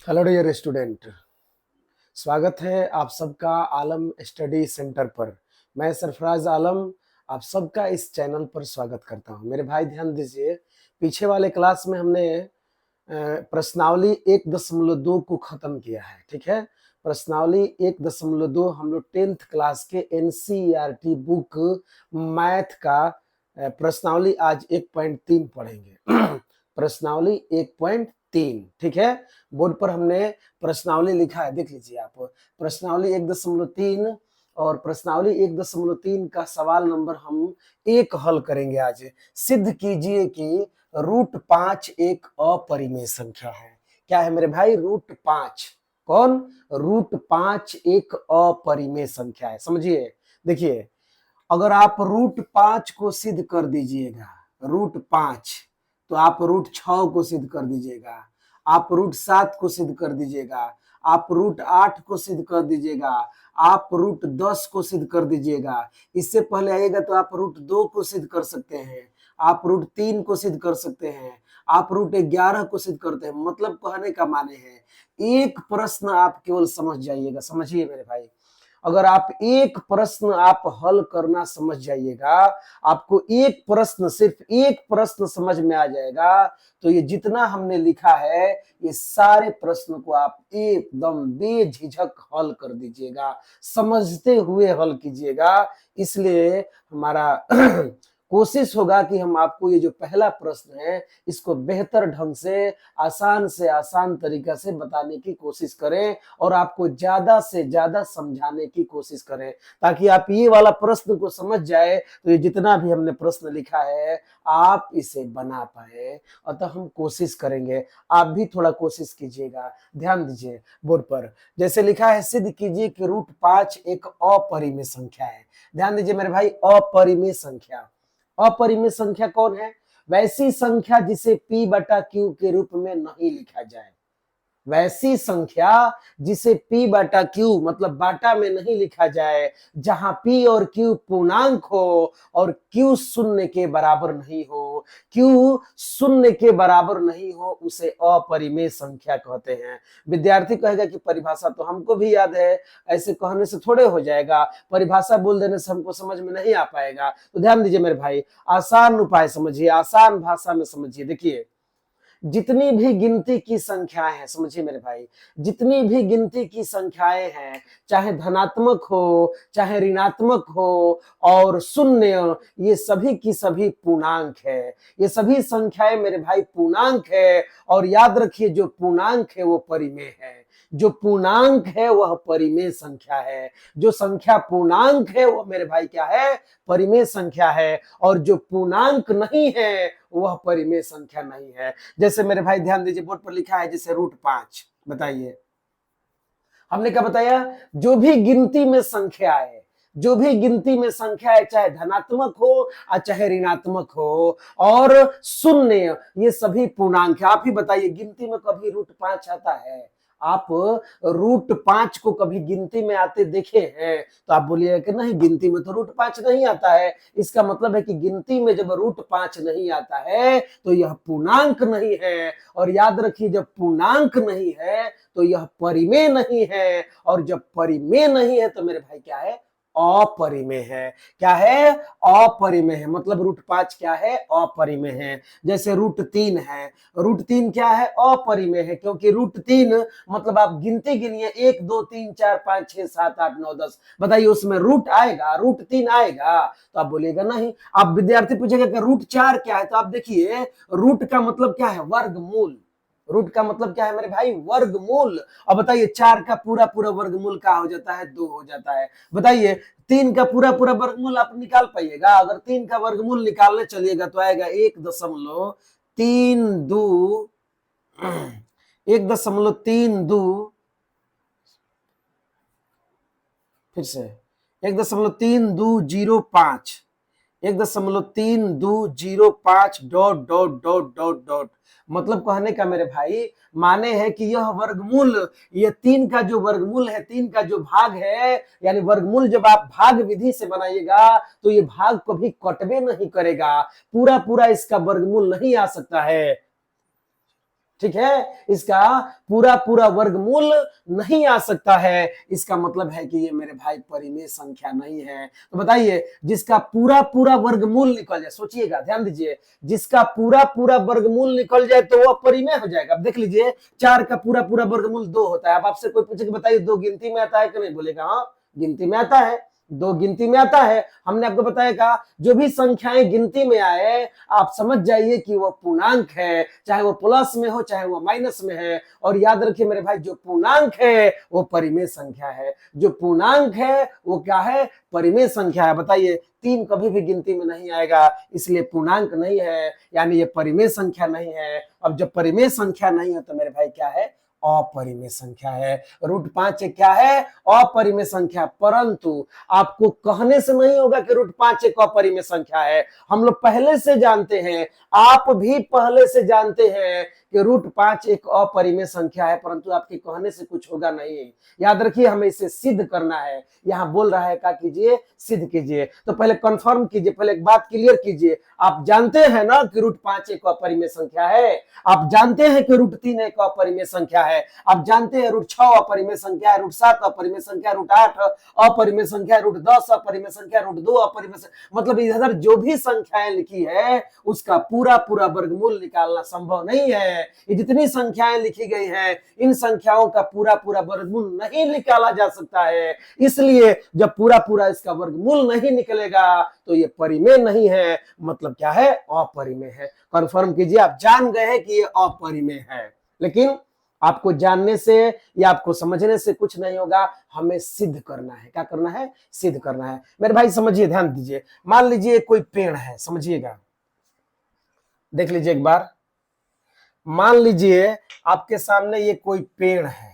Hello dear student, स्वागत है आप सबका आलम स्टडी सेंटर पर। मैं सरफराज आलम आप सबका इस चैनल पर स्वागत करता हूं। मेरे भाई ध्यान दीजिए, पीछे वाले क्लास में हमने प्रश्नावली 1.2 को खत्म किया है। ठीक है, प्रश्नावली 1.2 हम लोग 10th क्लास के एनसीईआरटी बुक मैथ का प्रश्नावली आज 1.3 पढ़ेंगे। प्रश्नावली 1.3, ठीक है। बोर्ड पर हमने प्रश्नावली लिखा है, देख लीजिए आप। प्रश्नावली 1.3 और प्रश्नावली 1.3 का सवाल नंबर हम एक हल करेंगे आज। सिद्ध कीजिए कि √5 एक अपरिमेय संख्या है। क्या है मेरे भाई? √5। कौन? √5 एक अपरिमेय संख्या है। समझिए, देखिए, अगर आप √5 को सिद्ध कर दीजिएगा, √5, तो आप √6 को सिद्ध कर दीजिएगा, आप √7 को सिद्ध कर दीजिएगा, आप √8 को सिद्ध कर दीजिएगा, आप √10 को सिद्ध कर दीजिएगा। इससे पहले आइएगा तो आप √2 को सिद्ध कर सकते हैं, आप √3 को सिद्ध कर सकते हैं, आप √11 को सिद्ध करते हैं। मतलब कहने का माने है, एक प्रश्न आप केवल समझ जाइएगा। समझिए मेरे भाई, अगर आप एक प्रश्न आप हल करना समझ जाइएगा, आपको एक प्रश्न, सिर्फ एक प्रश्न समझ में आ जाएगा, तो ये जितना हमने लिखा है ये सारे प्रश्न को आप एकदम बेझिझक हल कर दीजिएगा, समझते हुए हल कीजिएगा। इसलिए हमारा कोशिश होगा कि हम आपको ये जो पहला प्रश्न है इसको बेहतर ढंग से आसान तरीका से बताने की कोशिश करें और आपको ज्यादा से ज्यादा समझाने की कोशिश करें, ताकि आप ये वाला प्रश्न को समझ जाए तो ये जितना भी हमने प्रश्न लिखा है आप इसे बना पाए। अतः हम कोशिश करेंगे, आप भी थोड़ा कोशिश कीजिएगा। ध्यान दीजिए बोर्ड पर, जैसे लिखा है, सिद्ध कीजिए कि √5 एक अपरिमेय संख्या है। ध्यान दीजिए मेरे भाई, अपरिमेय संख्या। अपरिमेय संख्या कौन है? वैसी संख्या जिसे P/Q के रूप में नहीं लिखा जाए, वैसी संख्या जिसे P/Q मतलब बाटा में नहीं लिखा जाए, जहां P और Q पूर्णांक हो और Q शून्य के बराबर नहीं हो, Q शून्य के बराबर नहीं हो, उसे अपरिमेय संख्या कहते हैं। विद्यार्थी कहेगा कि परिभाषा तो हमको भी याद है, ऐसे कहने से थोड़े हो जाएगा, परिभाषा बोल देने से हमको समझ में नहीं आ पाएगा। तो ध्यान दीजिए मेरे भाई, आसान उपाय समझिए, आसान भाषा में समझिए। देखिए, जितनी भी गिनती की संख्याएं हैं, समझिए मेरे भाई, जितनी भी गिनती की संख्याएं हैं, चाहे धनात्मक हो चाहे ऋणात्मक हो और शून्य, ये सभी की सभी पूर्णांक है। ये सभी संख्याएं मेरे भाई पूर्णांक है, और याद रखिए जो पूर्णांक है वो परिमेय है। जो पूर्णांक है वह परिमेय संख्या है। जो संख्या पूर्णांक है वो मेरे भाई क्या है? परिमेय संख्या है। और जो पूर्णांक नहीं है वह परिमेय संख्या नहीं है। जैसे मेरे भाई ध्यान दीजिए, बोर्ड पर लिखा है जैसे √5। बताइए, हमने क्या बताया? जो भी गिनती में संख्या है, जो भी गिनती में संख्या है, चाहे धनात्मक हो और चाहे ऋणात्मक हो और शून्य, ये सभी पूर्णांक है। आप ही बताइए, गिनती में कभी √5 आता है? आप √5 को कभी गिनती में आते देखे हैं? तो आप बोलिएगा कि नहीं, गिनती में तो √5 नहीं आता है। इसका मतलब है कि गिनती में जब √5 नहीं आता है तो यह पूर्णांक नहीं है। और याद रखिए, जब पूर्णांक नहीं है तो यह परिमेय नहीं है, और जब परिमेय नहीं है तो मेरे भाई क्या है? अपरिमेय है। क्या है? अपरिमेय है। मतलब √5 क्या है? अपरिमेय है। जैसे √3 है, √3 क्या है? अपरिमेय है, क्योंकि √3 मतलब आप गिनती गिनिए, 1 2 3 4 5 6 7 8 9 10, बताइए उसमें रूट आएगा? √3 आएगा? तो आप बोलिएगा नहीं। आप विद्यार्थी पूछेगा कि √4 क्या है? तो आप देखिए, रूट का मतलब क्या है? वर्गमूल। रूट का मतलब क्या है मेरे भाई? वर्गमूल। अब बताइए, 4 का पूरा पूरा वर्गमूल क्या हो जाता है? 2 हो जाता है। बताइए, 3 का पूरा पूरा वर्गमूल आप निकाल पाइएगा? अगर 3 का वर्गमूल निकालने चलिएगा तो आएगा 1.32, 1.32, फिर से 1.3205, 1.3205 dot dot dot dot dot. मतलब कहने का मेरे भाई माने है कि यह वर्गमूल, ये 3 का जो वर्गमूल है, 3 का जो भाग है, यानी वर्गमूल जब आप भाग विधि से बनाइएगा तो ये भाग कभी कटवे नहीं करेगा, पूरा पूरा इसका वर्गमूल नहीं आ सकता है। ठीक है, इसका पूरा पूरा वर्गमूल नहीं आ सकता है। इसका मतलब है कि ये मेरे भाई परिमेय संख्या नहीं है। तो बताइए, जिसका पूरा पूरा वर्गमूल निकल जाए, सोचिएगा, ध्यान दीजिए, जिसका पूरा पूरा वर्गमूल निकल जाए तो वह परिमेय हो जाएगा। अब देख लीजिए, 4 का पूरा पूरा वर्गमूल 2 होता है। अब आपसे कोई पूछे कि बताइए 2 गिनती में आता है कि नहीं, बोलेगा हाँ गिनती में आता है, 2 गिनती में आता है। हमने आपको बताया था, जो भी संख्याएं गिनती में आए आप समझ जाइए कि वो पूर्णांक है, चाहे वो प्लस में हो चाहे वो माइनस में है। और याद रखिए मेरे भाई, जो पूर्णांक है वो परिमेय संख्या है। जो पूर्णांक है वो क्या है, परिमेय संख्या है। बताइए, 3 कभी भी गिनती में नहीं आएगा, इसलिए पूर्णांक नहीं है, यानी ये परिमेय संख्या नहीं है। अब जब परिमेय संख्या नहीं है तो मेरे भाई क्या है, अपरिमेय संख्या है। √5 क्या है, अपरिमेय संख्या। परंतु आपको कहने से नहीं होगा कि √5 एक अपरिमेय संख्या है। हम लोग पहले से जानते हैं, आप भी पहले से जानते हैं कि √5 एक अपरिमेय संख्या है, परंतु आपके कहने से कुछ होगा नहीं। याद रखिए, हमें इसे सिद्ध करना है। यहां बोल रहा है क्या कीजिए, सिद्ध कीजिए। तो पहले कंफर्म कीजिए, पहले एक बात क्लियर कीजिए, आप जानते हैं ना कि √5 एक अपरिमेय संख्या है। आप जानते हैं कि √3 एक अपरिमेय संख्या है। आप जानते हैं √6 अपरिमेय संख्या है, √7 अपरिमेय संख्या, √8 अपरिमेय संख्या, √10 अपरिमेय संख्या, √2 अपरिमेय संख्या। मतलब इधर जो भी संख्याएं लिखी है उसका पूरा पूरा वर्गमूल निकालना संभव नहीं है। ये जितनी संख्याएं लिखी गई हैं, इन संख्याओं का पूरा पूरा वर्गमूल नहीं निकाला जा सकता है। इसलिए जब पूरा पूरा इसका वर्गमूल नहीं निकलेगा तो ये परिमेय नहीं है, मतलब क्या है, अपरिमेय है। कंफर्म कीजिए, आप जान गए हैं कि ये अपरिमेय है। लेकिन आपको जानने से या आपको समझने से कुछ नहीं होगा, हमें सिद्ध करना है। क्या करना है, सिद्ध करना है। मेरे भाई समझिए, ध्यान दीजिए, मान लीजिए कोई पेड़ है, समझिएगा, देख लीजिए एक बार। मान लीजिए आपके सामने ये कोई पेड़ है,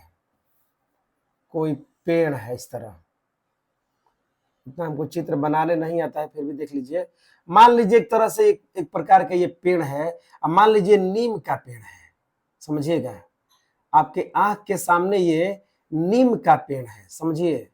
कोई पेड़ है इस तरह। इतना हमको चित्र बनाने नहीं आता है, फिर भी देख लीजिए। मान लीजिए एक तरह से एक प्रकार का ये पेड़ है। अब मान लीजिए नीम का पेड़ है, समझिएगा, आपके आंख के सामने ये नीम का पेड़ है, समझिए।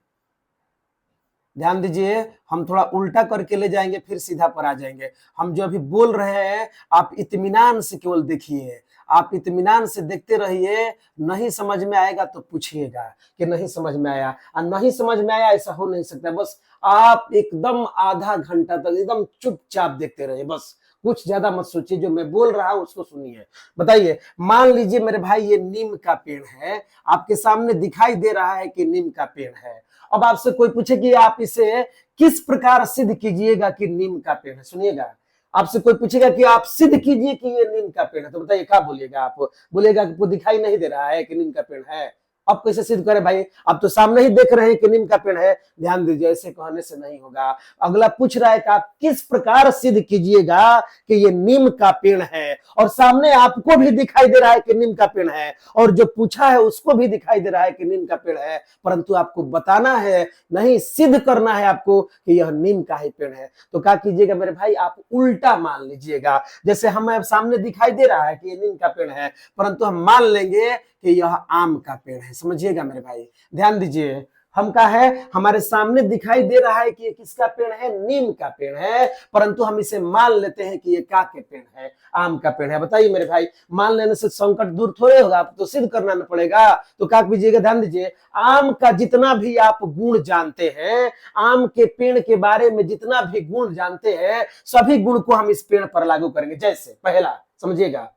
ध्यान दीजिए, हम थोड़ा उल्टा करके ले जाएंगे फिर सीधा पर आ जाएंगे। हम जो अभी बोल रहे हैं आप इत्मीनान से केवल देखिए, आप इत्मीनान से देखते रहिए। नहीं समझ में आएगा तो पूछिएगा कि नहीं समझ में आया, और नहीं समझ में आया ऐसा हो नहीं सकता। बस आप एकदम आधा घंटा तक एकदम चुपचाप देखते रहिए, बस कुछ ज्यादा मत सोचिए, जो मैं बोल रहा हूं उसको सुनिए। बताइए, मान लीजिए मेरे भाई ये नीम का पेड़ है, आपके सामने दिखाई दे रहा है कि नीम का पेड़ है। अब आपसे कोई पूछे कि आप इसे किस प्रकार सिद्ध कीजिएगा कि नीम का पेड़ है, सुनिएगा, आपसे कोई पूछेगा कि आप सिद्ध कीजिए कि ये नीम का पेड़ है, तो बताइए क्या बोलिएगा आप? बोलेगा कि दिखाई नहीं दे रहा है कि नीम का पेड़ है। अब कैसे सिद्ध करें भाई, आप तो सामने ही देख रहे हैं कि नीम का पेड़ है। ध्यान दीजिए, ऐसे कहने से नहीं होगा। अगला पूछ रहा है कि आप किस प्रकार सिद्ध कीजिएगा कि ये नीम का पेड़ है, और सामने आपको भी दिखाई दे रहा है कि नीम का पेड़ है, और जो पूछा है उसको भी दिखाई दे रहा है कि नीम का पेड़ है, परंतु आपको बताना है नहीं, सिद्ध करना है आपको कि यह नीम का ही पेड़ है। तो क्या कीजिएगा मेरे भाई, आप उल्टा मान लीजिएगा। जैसे हमें सामने दिखाई दे रहा है कि ये नीम का पेड़ है, परंतु हम मान लेंगे कि यह आम का पेड़ है। समझिएगा मेरे भाई, ध्यान दीजिए, हम का है, हमारे सामने दिखाई दे रहा है कि ये किसका पेड़ है, नीम का पेड़ है, परंतु हम इसे मान लेते हैं कि ये का के पेड़ है, आम का पेड़ है। बताइए मेरे भाई, मान लेने से संकट दूर थोड़े होगा, आपको तो सिद्ध करना न पड़ेगा। तो क्या कीजिएगा, ध्यान दीजिए, आम का जितना भी आप गुण जानते हैं, आम के पेड़ के बारे में जितना भी गुण जानते हैं, सभी गुण को हम इस पेड़ पर लागू करेंगे। जैसे पहला समझिएगा,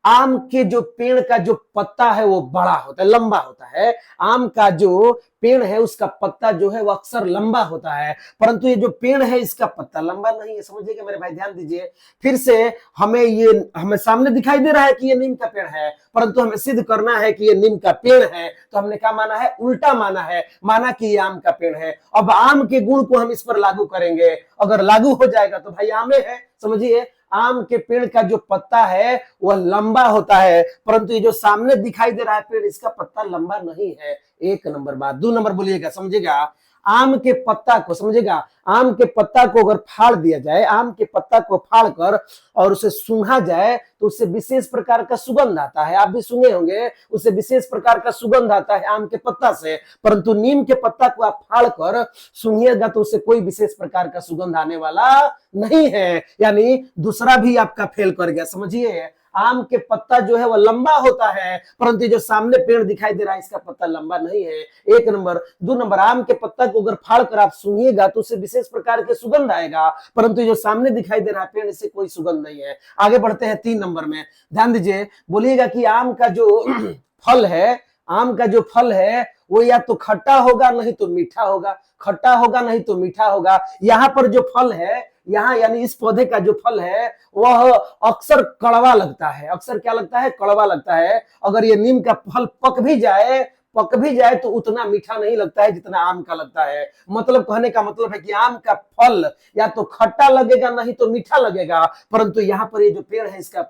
आम के जो पेड़ का जो पत्ता है वो बड़ा होता है, लंबा होता है। आम का जो पेड़ है उसका पत्ता जो है वो अक्सर लंबा होता है, परंतु ये जो पेड़ है इसका पत्ता लंबा नहीं है। समझिएगा मेरे भाई, ध्यान दीजिए। फिर से हमें सामने दिखाई दे रहा है कि ये नीम का पेड़ है, परंतु हमें सिद्ध करना है कि ये नीम का पेड़ है। तो हमने क्या माना है, उल्टा माना है, माना कि ये आम का पेड़ है। अब आम के गुण को हम इस पर लागू करेंगे, अगर लागू हो जाएगा तो भाई आमे है। समझिए, आम के पेड़ का जो पत्ता है वह लंबा होता है, परंतु ये जो सामने दिखाई दे रहा है पेड़, इसका पत्ता लंबा नहीं है। एक नंबर बात। 2 नंबर बोलिएगा, समझिएगा, आम के पत्ता को, समझिएगा, आम के पत्ता को अगर फाड़ दिया जाए, आम के पत्ता को फाड़ कर और उसे सूंघा जाए तो उससे विशेष प्रकार का सुगंध आता है। आप भी सुने होंगे, उससे विशेष प्रकार का सुगंध आता है आम के पत्ता से, परंतु नीम के पत्ता को आप फाड़ कर सूंघिएगा तो उससे कोई विशेष प्रकार का सुगंध आने वाला नहीं है। यानी दूसरा भी आपका फेल कर गया। समझिए, आम के पत्ता जो है वह लंबा होता है, परंतु जो सामने पेड़ दिखाई दे रहा है इसका पत्ता लंबा नहीं है। एक नंबर। दो नंबर, आम के पत्ता को अगर फाड़ कर आप सूंघिएगा तो उससे विशेष प्रकार के सुगंध आएगा, परंतु जो सामने दिखाई दे रहा है पेड़ से कोई सुगंध नहीं है। आगे बढ़ते हैं 3 नंबर में, ध्यान दीजिए, बोलिएगा कि आम का जो फल है, आम का जो फल है वो या तो खट्टा होगा नहीं तो मीठा होगा, खट्टा होगा नहीं तो मीठा होगा। यहाँ पर जो फल है, यहाँ यानी इस पौधे का जो फल है वह अक्सर कड़वा लगता है। अक्सर क्या लगता है? कड़वा लगता है। अगर ये नीम का फल पक भी जाए तो उतना मीठा नहीं लगता है जितना आम का लगता है। मतलब कहने का मतलब है कि आम का फल या तो खट्टा लगेगा नहीं तो मीठा लगेगा, परंतु यहाँ पर ये जो पेड़ है इसका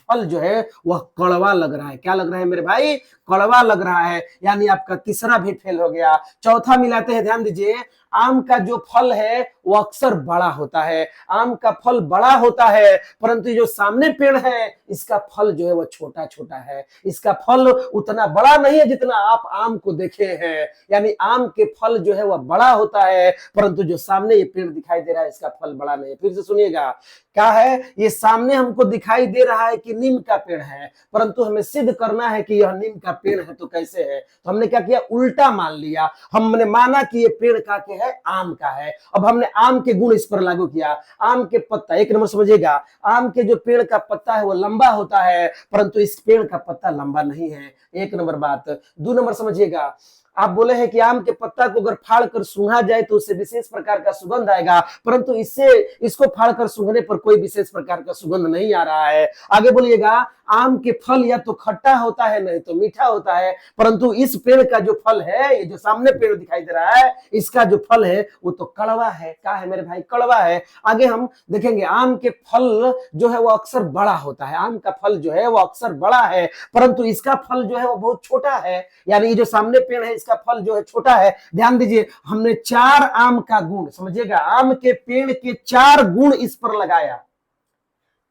फल जो है वह कड़वा लग रहा है। क्या लग रहा है मेरे भाई? कड़वा लग रहा है। यानी आपका तीसरा भी फेल हो गया। चौथा मिलाते हैं, ध्यान दीजिए, आम का जो फल है वो अक्सर बड़ा होता है। आम का फल बड़ा होता है, परंतु जो सामने पेड़ है इसका फल जो है वो छोटा छोटा है। इसका फल उतना बड़ा नहीं है जितना आप आम को देखे हैं। यानी आम के फल जो है वह बड़ा होता है, परंतु जो सामने ये पेड़ दिखाई दे रहा है इसका फल बड़ा नहीं है। फिर से सुनिएगा, क्या है? ये सामने हमको दिखाई दे रहा है कि नीम का पेड़ है, परंतु हमें सिद्ध करना है कि यह नीम का पेड़ है। तो कैसे है? तो हमने क्या किया? उल्टा मान लिया। हमने माना कि ये पेड़ का क्या है? आम का है। अब हमने आम के गुण इस पर लागू किया। आम के पत्ता, एक नंबर समझिएगा, आम के जो पेड़ का पत्ता है वो लंबा होता है, परंतु इस पेड़ का पत्ता लंबा नहीं है। एक नंबर बात। 2 नंबर समझिएगा, आप बोले हैं कि आम के पत्ता को अगर फाड़ कर सूंघा जाए तो उससे विशेष प्रकार का सुगंध आएगा, परंतु इसको फाड़ कर सूंघने पर कोई विशेष प्रकार का सुगंध नहीं आ रहा है। आगे बोलिएगा, आम के फल या तो खट्टा होता है नहीं तो मीठा होता है, परंतु इस पेड़ का जो फल है, ये जो सामने पेड़ दिखाई दे रहा है, इसका जो फल है वो तो कड़वा है। क्या है मेरे भाई? कड़वा है। आगे हम देखेंगे, आम के फल जो है वो अक्सर बड़ा होता है। आम का फल जो है वो अक्सर बड़ा है, परंतु इसका फल जो है वो बहुत छोटा है। यानी ये जो सामने पेड़ है इसका फल जो है छोटा है। ध्यान दीजिए, हमने 4 आम का गुण, समझिएगा, आम के पेड़ के 4 गुण इस पर लगाया।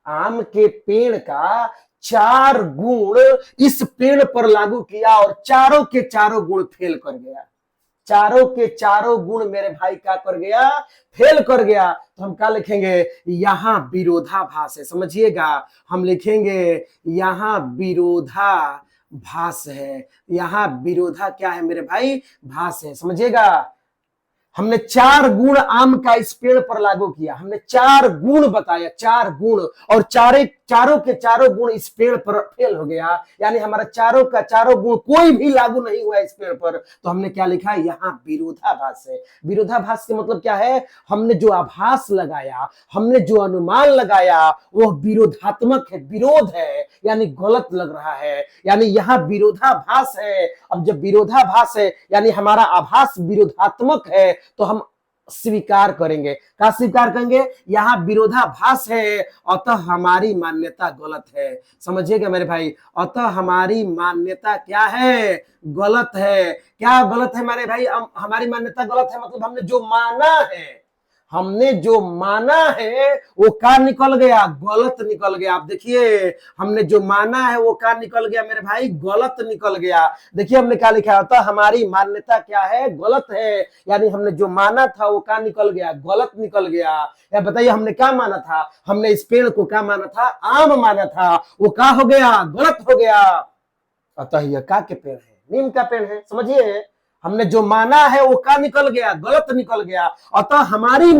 आम के पेड़ का 4 गुण इस पेड़ पर लागू किया और चारों के चारों गुण फेल कर गया। चारों के चारों गुण मेरे भाई क्या कर गया? फेल कर गया। तो हम क्या लिखेंगे? यहां विरोधाभास है। समझिएगा, हम लिखेंगे यहां विरोधाभास है। यहां विरोधा क्या है मेरे भाई? भास है। समझिएगा, हमने 4 गुण आम का इस पेड़ पर लागू किया। हमने 4 गुण बताया, 4 गुण, और चारों के चारों गुण इस पेड़ पर फेल हो गया। यानी हमारा चारों का चारों गुण कोई भी लागू नहीं हुआ इस पेड़ पर। तो हमने क्या लिखा? यहाँ विरोधाभास है। विरोधाभास के मतलब क्या है? हमने जो आभास लगाया, हमने जो अनुमान लगाया वो विरोधात्मक है, विरोध है, यानी गलत लग रहा है। यानी यहाँ विरोधाभास है। अब जब विरोधाभास है यानी हमारा आभास विरोधात्मक है, तो हम स्वीकार करेंगे। क्या स्वीकार करेंगे? यहाँ विरोधाभास है, अतः हमारी मान्यता गलत है। समझिएगा मेरे भाई, अतः हमारी मान्यता क्या है? गलत है। क्या गलत है मेरे भाई? हमारी मान्यता गलत है मतलब हमने जो माना है वो क्या निकल गया? गलत निकल गया। आप देखिए, हमने जो माना है वो क्या निकल गया मेरे भाई? गलत निकल गया। देखिए हमने क्या लिखा था? हमारी मान्यता क्या है? गलत है। यानी हमने जो माना था वो क्या निकल गया? गलत निकल गया। या बताइए, हमने क्या माना था? हमने इस पेड़ को क्या माना था? आम माना था। वो क्या हो गया? गलत हो गया। अतः यह क्या के पेड़ है? नीम का पेड़ है। समझिए, हमने जो माना है वो क्या निकल गया? गलत निकल गया। अतः हमारी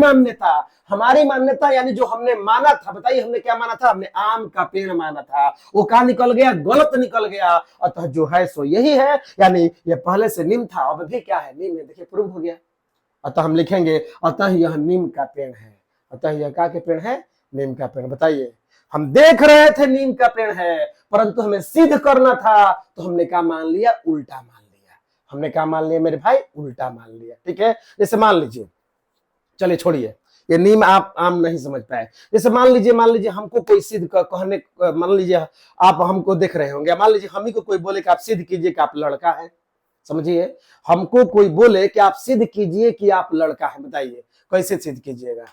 मान्यता यानी जो हमने माना था, बताइए हमने क्या माना था? हमने आम का पेड़ माना था, वो क्या निकल गया? गलत निकल गया। अतः जो है सो यही है। यानी ये पहले से नीम था, अब भी क्या है? नीम है। देखिए प्रूव हो गया। अतः हम लिखेंगे, अतः यह नीम का पेड़ है। अतः यह क्या के पेड़ है? नीम का पेड़। बताइए, हम देख रहे थे नीम का पेड़ है, परंतु हमें सिद्ध करना था, तो हमने क्या मान लिया? उल्टा मान लिया। हमने क्या मान लिया मेरे भाई? उल्टा मान लिया। ठीक है, जैसे मान लीजिए, चलिए छोड़िए, ये नीम आप आम नहीं समझ पाए। जैसे मान लीजिए हमको कोई सिद्ध कहने, मान लीजिए आप हमको देख रहे होंगे, मान लीजिए हम ही को कोई बोले कि आप सिद्ध कीजिए कि आप लड़का है। समझिए, हमको कोई बोले कि आप सिद्ध कीजिए कि आप लड़का है। बताइए कैसे सिद्ध कीजिएगा?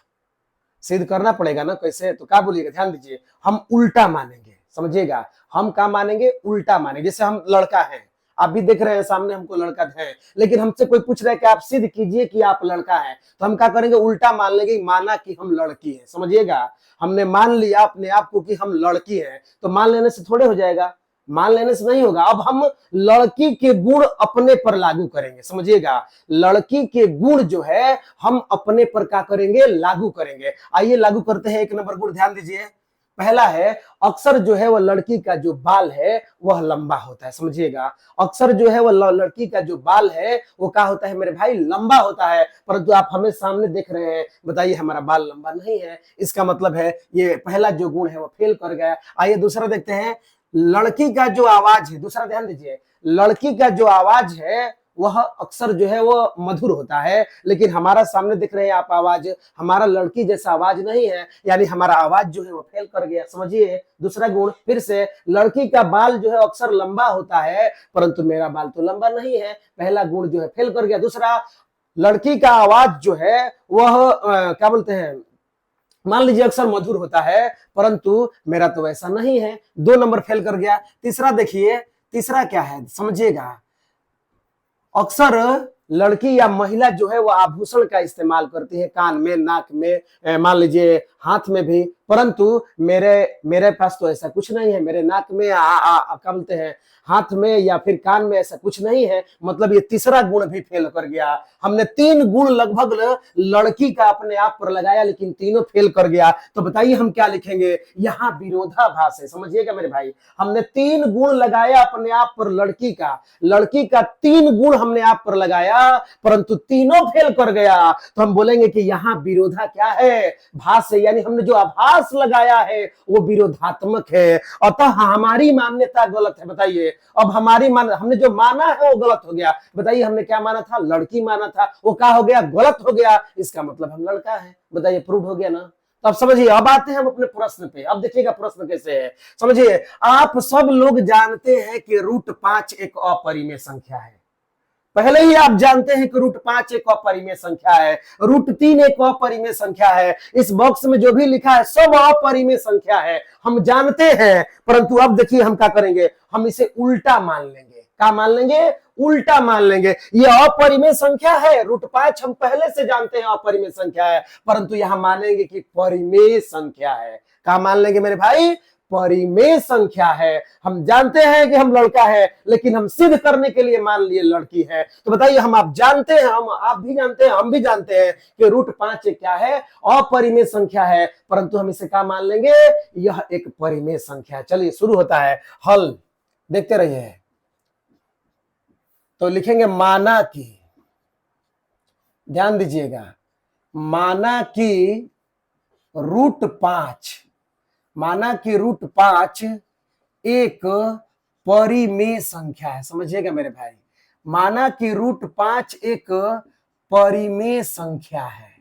सिद्ध करना पड़ेगा ना, कैसे? तो क्या बोलिएगा? ध्यान दीजिए, हम उल्टा मानेंगे। समझिएगा, हम क्या मानेंगे? उल्टा मानेंगे। जैसे हम लड़का हैं, आप भी देख रहे हैं सामने हमको लड़का है, लेकिन हमसे कोई पूछ रहा है कि आप सिद्ध कीजिए कि आप लड़का है, तो हम क्या करेंगे, उल्टा मान लेंगे, माना कि हम लड़की है। समझिएगा, हमने मान लिया अपने आप को कि हम लड़की है, तो मान लेने से थोड़े हो जाएगा, मान लेने से नहीं होगा। अब हम लड़की के गुण अपने पर लागू करेंगे। समझिएगा, लड़की के गुण जो है हम अपने पर क्या करेंगे, लागू करेंगे। आइए लागू करते हैं। एक नंबर गुण ध्यान दीजिए, पहला है, अक्सर जो है वह लड़की का जो बाल है वह लंबा होता है। समझिएगा, अक्सर जो है वह लड़की का जो बाल है वो क्या होता है मेरे भाई, लंबा होता है। परंतु आप हमें सामने देख रहे हैं, बताइए हमारा बाल लंबा नहीं है, इसका मतलब है ये पहला जो गुण है वो फेल कर गया। आइए दूसरा देखते हैं, लड़की का जो आवाज है, दूसरा ध्यान दीजिए, लड़की का जो आवाज है वह अक्सर जो है वो मधुर होता है, लेकिन हमारा सामने दिख रहे हैं आप आवाज, हमारा लड़की जैसा आवाज नहीं है, यानी हमारा आवाज जो है वो फेल कर गया। समझिए दूसरा गुण फिर से, लड़की का बाल जो है अक्सर लंबा होता है, परंतु मेरा बाल तो लंबा नहीं है, पहला गुण जो है फेल कर गया। दूसरा, लड़की का आवाज जो है वह क्या बोलते हैं, मान लीजिए अक्सर मधुर होता है, परंतु मेरा तो ऐसा नहीं है, 2 नंबर फेल कर गया। तीसरा देखिए, तीसरा क्या है समझिएगा, अक्सर लड़की या महिला जो है वो आभूषण का इस्तेमाल करती है, कान में, नाक में, मान लीजिए हाथ में भी, परंतु मेरे पास तो ऐसा कुछ नहीं है, मेरे नाक में क्या बोलते हैं, हाथ में या फिर कान में ऐसा कुछ नहीं है। मतलब ये तीसरा गुण भी फेल कर गया। हमने 3 गुण लगभग लड़की का अपने आप पर लगाया, लेकिन तीनों फेल कर गया। तो बताइए हम क्या लिखेंगे, यहाँ विरोधाभास है। समझिएगा मेरे भाई, हमने 3 गुण लगाया अपने आप पर, लड़की का 3 गुण हमने आप पर लगाया, परंतु तीनों फेल कर गया। तो हम बोलेंगे कि यहाँ विरोधा क्या है, भास है, यानी हमने जो आभास लगाया है वो विरोधात्मक है, अतः हमारी मान्यता गलत है। बताइए, अब हमने जो माना है वो गलत हो गया। बताइए हमने क्या माना था, लड़की माना था, वो क्या हो गया, गलत हो गया, इसका मतलब हम लड़का है। बताइए प्रूव हो गया ना। तो अब समझिए, अब आते हैं हम अपने प्रश्न पे। अब देखिएगा प्रश्न कैसे है, समझिए, आप सब लोग जानते हैं कि √5 एक अपरिमेय संख्या है। पहले ही आप जानते हैं कि √5 एक अपरिमेय संख्या है, √3 एक अपरिमेय संख्या है, इस बॉक्स में जो भी लिखा है सब अपरिमेय संख्या है, हम जानते हैं। परंतु अब देखिए हम क्या करेंगे, हम इसे उल्टा मान लेंगे। क्या मान लेंगे, उल्टा मान लेंगे। ये अपरिमेय संख्या है, √5 हम पहले से जानते हैं अपरिमेय संख्या है, परंतु यहां मानेंगे कि परिमेय संख्या है। क्या मान लेंगे मेरे भाई, परिमेय संख्या है। हम जानते हैं कि हम लड़का है, लेकिन हम सिद्ध करने के लिए मान लिए लड़की है। तो बताइए, आप जानते हैं, आप भी जानते हैं, हम भी जानते हैं कि √5 क्या है, अपरिमेय संख्या है, परंतु हम इसे क्या मान लेंगे, यह एक परिमेय संख्या है। चलिए शुरू होता है हल, देखते रहिए। तो लिखेंगे माना कि, ध्यान दीजिएगा, माना कि √5, माना कि √5 एक परिमेय संख्या है। समझिएगा मेरे भाई, माना कि √5 एक परिमेय संख्या है।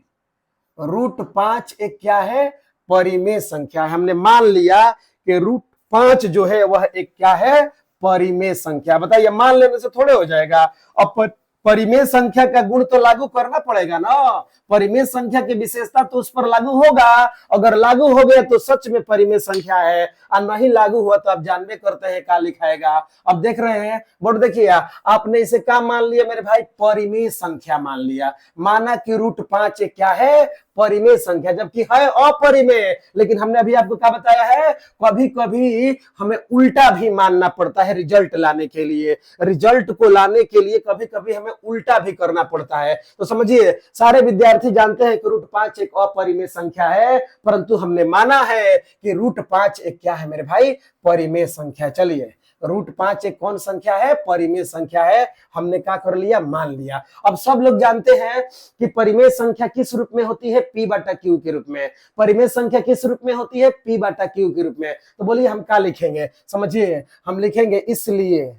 √5 एक क्या है, परिमेय संख्या है। हमने मान लिया कि √5 जो है वह एक क्या है, परिमेय संख्या। बताइए, मान लेने से थोड़े हो जाएगा, अब परिमेय संख्या का गुण तो लागू करना पड़ेगा ना, परिमेय संख्या की विशेषता तो उस पर लागू होगा। अगर लागू हो गया तो सच में परिमेय संख्या है, और नहीं लागू हुआ तो आप जानबे करते हैं क्या लिखाएगा। अब देख रहे हैं बोर्ड, देखिए आपने इसे क्या मान लिया मेरे भाई, परिमेय संख्या मान लिया। माना कि √5 क्या है, परिमेय संख्या, जबकि है अपरिमेय। लेकिन हमने अभी आपको क्या बताया है, कभी कभी हमें उल्टा भी मानना पड़ता है रिजल्ट लाने के लिए, रिजल्ट को लाने के लिए कभी कभी हमें उल्टा भी करना पड़ता है। तो समझिए, सारे विद्यार्थी जानते हैं कि √5 एक अपरिमेय संख्या है, परंतु हमने माना है कि √5 एक क्या है मेरे भाई, परिमेय संख्या। चलिए, √5 एक कौन संख्या है, परिमेय संख्या है, हमने क्या कर लिया, मान लिया। अब सब लोग जानते हैं कि परिमेय संख्या किस रूप में होती है, P/Q के रूप में। परिमेय संख्या किस रूप में होती है, P/Q के रूप में। तो बोलिए हम क्या लिखेंगे, समझिए, हम लिखेंगे इसलिए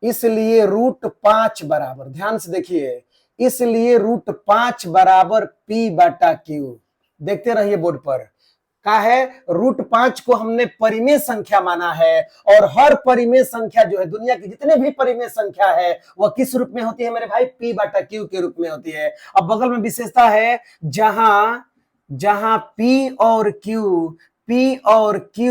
√5 बराबर, ध्यान से देखिए, इसलिए √5 बराबर P/Q। देखते रहिए बोर्ड पर, का है, √5 को हमने परिमेय संख्या माना है, और हर परिमेय संख्या जो है, दुनिया की जितने भी परिमेय संख्या है वह किस रूप में होती है मेरे भाई, P/Q के रूप में होती है। अब बगल में विशेषता है, जहां P और Q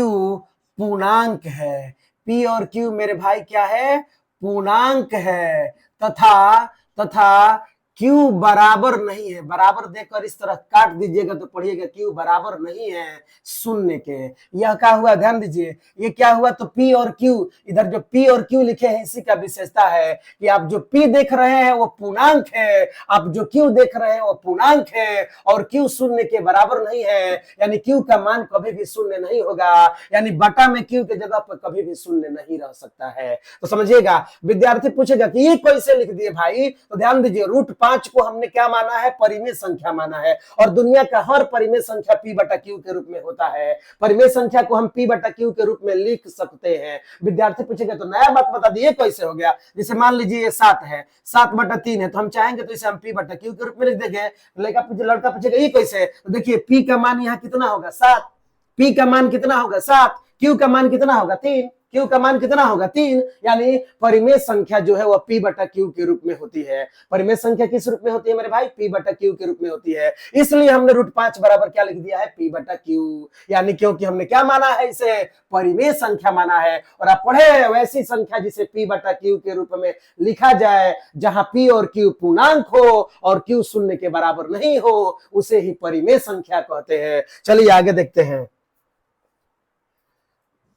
पूर्णांक है, पी और क्यू मेरे भाई क्या है, पूर्णांक है, तथा तथा क्यू बराबर नहीं है। बराबर देकर इस तरह काट दीजिएगा तो पढ़िएगा क्यू बराबर नहीं है शून्य के। यह क्या हुआ, ध्यान दीजिए, ये क्या हुआ, तो पी और क्यू, इधर जो पी और क्यू लिखे हैं इसी का विशेषता है कि आप जो पी देख रहे हैं वो पूर्णांक है, आप जो क्यू देख रहे हैं वो पूर्णांक है, और क्यू शून्य के बराबर नहीं है, यानी क्यू का मान कभी भी शून्य नहीं होगा, यानी बटा में क्यू के जगह पर कभी भी शून्य नहीं रह सकता है। तो समझिएगा, विद्यार्थी पूछेगा कि ये कैसे लिख दिए भाई, तो ध्यान दीजिए, √5 को हमने क्या माना है, परिमेय संख्या माना है, और दुनिया का हर परिमेय संख्या p बटा क्यू के रूप में होता है। परिमेय संख्या को हम p बटा क्यू के रूप में लिख सकते हैं। विद्यार्थी पूछेगा तो नया बात बता दिए कैसे हो गया, जैसे मान लीजिए ये 7 है, 7/3 है, तो हम चाहेंगे तो इसे हम p बटा क्यू के रूप में लिख देंगे। लड़का पूछेगा ये कैसे, तो देखिए p का मान यहाँ कितना होगा 7, p का मान कितना होगा 7, q का मान कितना होगा 3, क्यू का मान कितना होगा 3, यानी परिमेय संख्या जो है वह p बटा क्यू के रूप में होती है। परिमेय संख्या किस रूप में होती है मेरे भाई, p बटा क्यू के रूप में होती है, इसलिए हमने √5 बराबर क्या लिख दिया है, p बटा क्यू, यानी क्योंकि हमने क्या माना है, इसे परिमेय संख्या माना है। और आप पढ़े वैसी संख्या जिसे p बटा क्यू के रूप में लिखा जाए, जहां p और q पूर्णांक हो और q शून्य के बराबर नहीं हो, उसे ही परिमेय संख्या कहते हैं। चलिए आगे देखते हैं।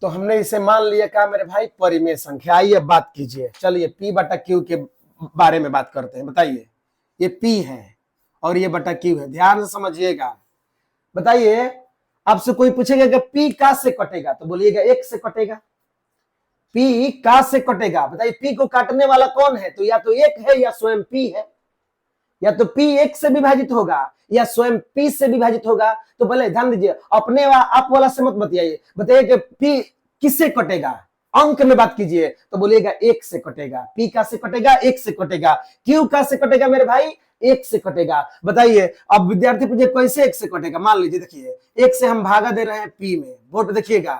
तो हमने इसे मान लिया क्या मेरे भाई, परिमेय संख्या। आइए बात कीजिए, चलिए p बटा क्यू के बारे में बात करते हैं। बताइए, ये p है और ये बटा क्यू है, ध्यान से समझिएगा। बताइए, आपसे कोई पूछेगा कि p का से कटेगा, तो बोलिएगा 1 से कटेगा। p का से कटेगा, बताइए p को काटने वाला कौन है, तो या तो 1 है या स्वयं p है, या तो p 1 से विभाजित होगा या स्वयं p से विभाजित होगा। तो बोले ध्यान दीजिए, अपने आप वाला से मत बताइए, बताइए कि p किससे कटेगा, अंक में बात कीजिए, तो बोलिएगा 1 से कटेगा। p का से कटेगा, 1 से कटेगा। q का से कटेगा मेरे भाई, 1 से कटेगा। बताइए, अब विद्यार्थी पूछे कैसे 1 से कटेगा, मान लीजिए देखिए 1 से हम भागा दे रहे हैं p में, बोर्ड पे देखिएगा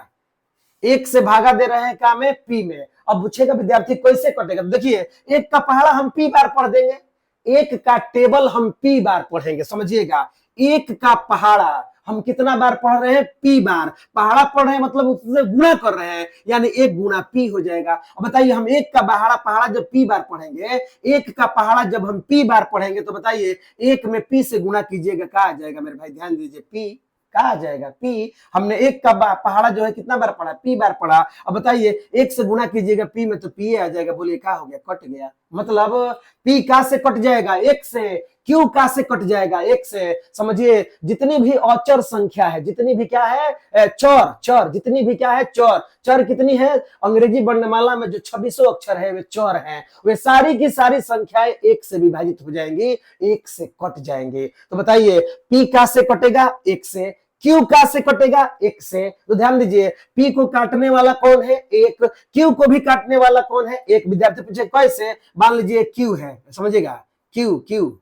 1 से भागा दे रहे हैं क्या में, p में। अब पूछेगा विद्यार्थी कैसे कटेगा, तो देखिए 1 का पहाड़ा हम p बार पढ़ देंगे, 1 का टेबल हम p बार पढ़ेंगे। समझिएगा, 1 का पहाड़ा हम कितना बार पढ़ रहे हैं, p बार। पहाड़ा पढ़ रहे हैं मतलब उससे गुणा कर रहे हैं, यानी 1 गुणा p हो जाएगा। अब बताइए, हम 1 का पहाड़ा जब p बार पढ़ेंगे, 1 का पहाड़ा जब हम p बार पढ़ेंगे, तो बताइए 1 में p से गुणा कीजिएगा, क्या आ जाएगा मेरे भाई, ध्यान दीजिए, p क्या आ जाएगा, p। हमने 1 का पहाड़ा जो है कितना बार पढ़ा, p बार पढ़ा। अब बताइए 1 से गुणा कीजिएगा p में, तो p आ जाएगा। बोलिए क्या हो गया, कट गया। मतलब p का से कट जाएगा 1 से, q का से कट जाएगा 1 से। समझिए, जितनी भी अचर संख्या है, जितनी भी क्या है, चर जितनी भी क्या है, चर कितनी है, अंग्रेजी वर्णमाला में जो 26 अक्षर है वे चर हैं, वे सारी की सारी संख्याएं 1 से विभाजित हो जाएंगी, 1 से कट जाएंगे। तो बताइए, p का से कटेगा 1 से, क्यू का से कटेगा 1 से। तो ध्यान दीजिए, p को काटने वाला कौन है, 1, क्यू को भी काटने वाला कौन है, 1। विद्यार्थी पूछे कैसे, मान लीजिए क्यू है, समझिएगा क्यू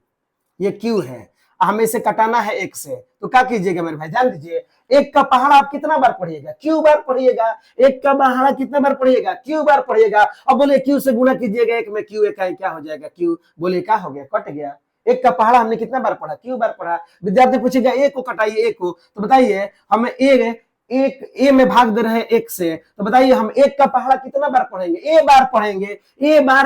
ये क्यू है, हमें इसे कटाना है 1 से, तो क्या कीजिएगा मेरे भाई, ध्यान दीजिए, 1 का पहाड़ा आप कितना बार पढ़िएगा, क्यू बार पढ़िएगा। 1 का पहाड़ा कितना बार पढ़िएगा, क्यू बार पढ़िएगा। अब बोले क्यू से गुणा कीजिएगा 1 में, क्यू 1 है, क्या हो जाएगा, क्यू। बोले क्या हो गया, कट गया। 1 का पहाड़ा हमने कितना बार पढ़ा, क्यू बार पढ़ा। विद्यार्थी पूछेगा 1 को कटाइए 1 को, तो बताइए हमें ए में भाग दे रहे हैं 1 से, तो बताइए हम 1 का पहाड़ा कितना बार पढ़ेंगे, ए बार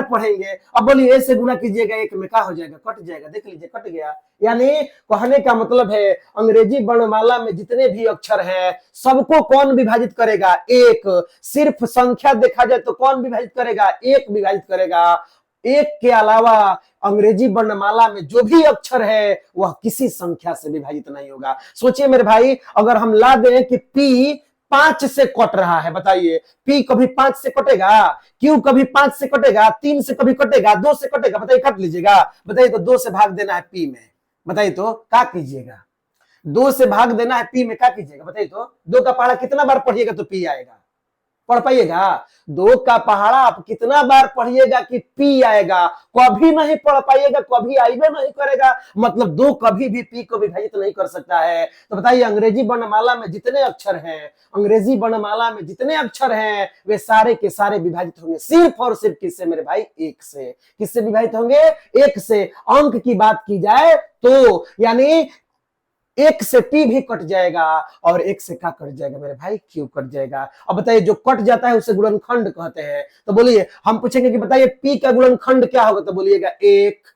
पढ़ेंगे। अब बोलिए ए से गुणा कीजिएगा 1 में, क्या हो जाएगा, कट जाएगा। देख लीजिए, कट गया। यानी कहने का मतलब है, अंग्रेजी वर्णमाला में जितने भी अक्षर हैं सबको कौन विभाजित करेगा, 1। सिर्फ संख्या देखा जाए तो कौन विभाजित करेगा, 1 विभाजित करेगा। 1 के अलावा अंग्रेजी वर्णमाला में जो भी अक्षर है वह किसी संख्या से विभाजित नहीं होगा। सोचिए मेरे भाई, अगर हम ला दें कि p 5 से कट रहा है, बताइए p कभी 5 से कटेगा, q कभी 5 से कटेगा, 3 से कभी कटेगा, 2 से कटेगा, बताइए कट लीजिएगा। बताइए, तो 2 से भाग देना है p में, बताइए तो क्या कीजिएगा, 2 से भाग देना है p में, क्या कीजिएगा, बताइए तो। 2 का पहाड़ा कितना बार पढ़िएगा तो p आएगा, पढ़ पाइएगा। 2 का पहाड़ा आप कितना बार पढ़िएगा कि p आएगा, कभी नहीं पढ़ पाइएगा, कभी आइबे नहीं करेगा। मतलब 2 कभी भी p को विभाजित नहीं कर सकता है। तो बताइए, अंग्रेजी वर्णमाला में जितने अक्षर हैं वे सारे के सारे विभाजित होंगे सिर्फ और सिर्फ किससे मेरे भाई, 1 से। किससे विभाजित होंगे, 1 से। अंक की बात की जाए तो यानी एक से पी भी कट जाएगा और एक से क्या कट जाएगा मेरे भाई, क्यू कट जाएगा। अब बताइए जो कट जाता है उसे गुणनखंड कहते हैं। तो बोलिए, हम पूछेंगे कि बताइए पी का गुणनखंड क्या होगा, तो बोलिएगा एक।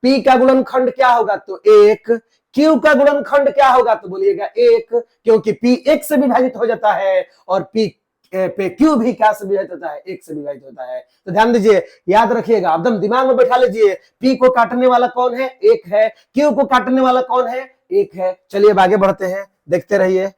पी का गुणनखंड क्या होगा, तो एक। क्यू का गुणनखंड क्या होगा, तो बोलिएगा एक, क्योंकि पी एक से विभाजित हो जाता है और पी पे क्यू भी क्या से विभाजित होता है, एक से विभाजित होता है। तो ध्यान दीजिए, याद रखिएगा, एकदम दिमाग में बैठा लीजिए, पी को काटने वाला कौन है, एक है। क्यू को काटने वाला कौन है, एक है। चलिए अब आगे बढ़ते हैं, देखते रहिए।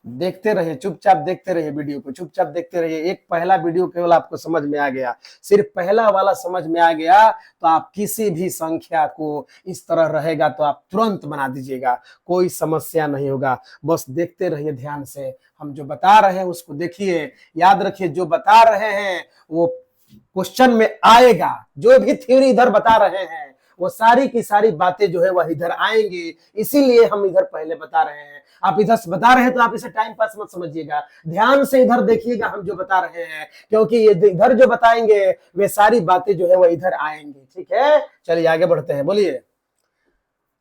देखते रहिए, चुपचाप देखते रहिए, वीडियो को चुपचाप देखते रहिए। एक पहला वीडियो केवल आपको समझ में आ गया, सिर्फ पहला वाला समझ में आ गया तो आप किसी भी संख्या को इस तरह रहेगा तो आप तुरंत बना दीजिएगा, कोई समस्या नहीं होगा। बस देखते रहिए ध्यान से, हम जो बता रहे हैं उसको देखिए, याद रखिए जो बता रहे हैं वो क्वेश्चन में आएगा। जो भी थ्योरी इधर बता रहे हैं वो सारी की सारी बातें जो है वह इधर आएंगी, इसीलिए हम इधर पहले बता रहे हैं। आप इधर बता रहे हैं तो आप इसे टाइम पास मत समझिएगा, ध्यान से इधर देखिएगा हम जो बता रहे हैं, क्योंकि ये इधर जो बताएंगे वे सारी बातें जो है वह इधर आएंगी। ठीक है, चलिए आगे बढ़ते हैं। बोलिए,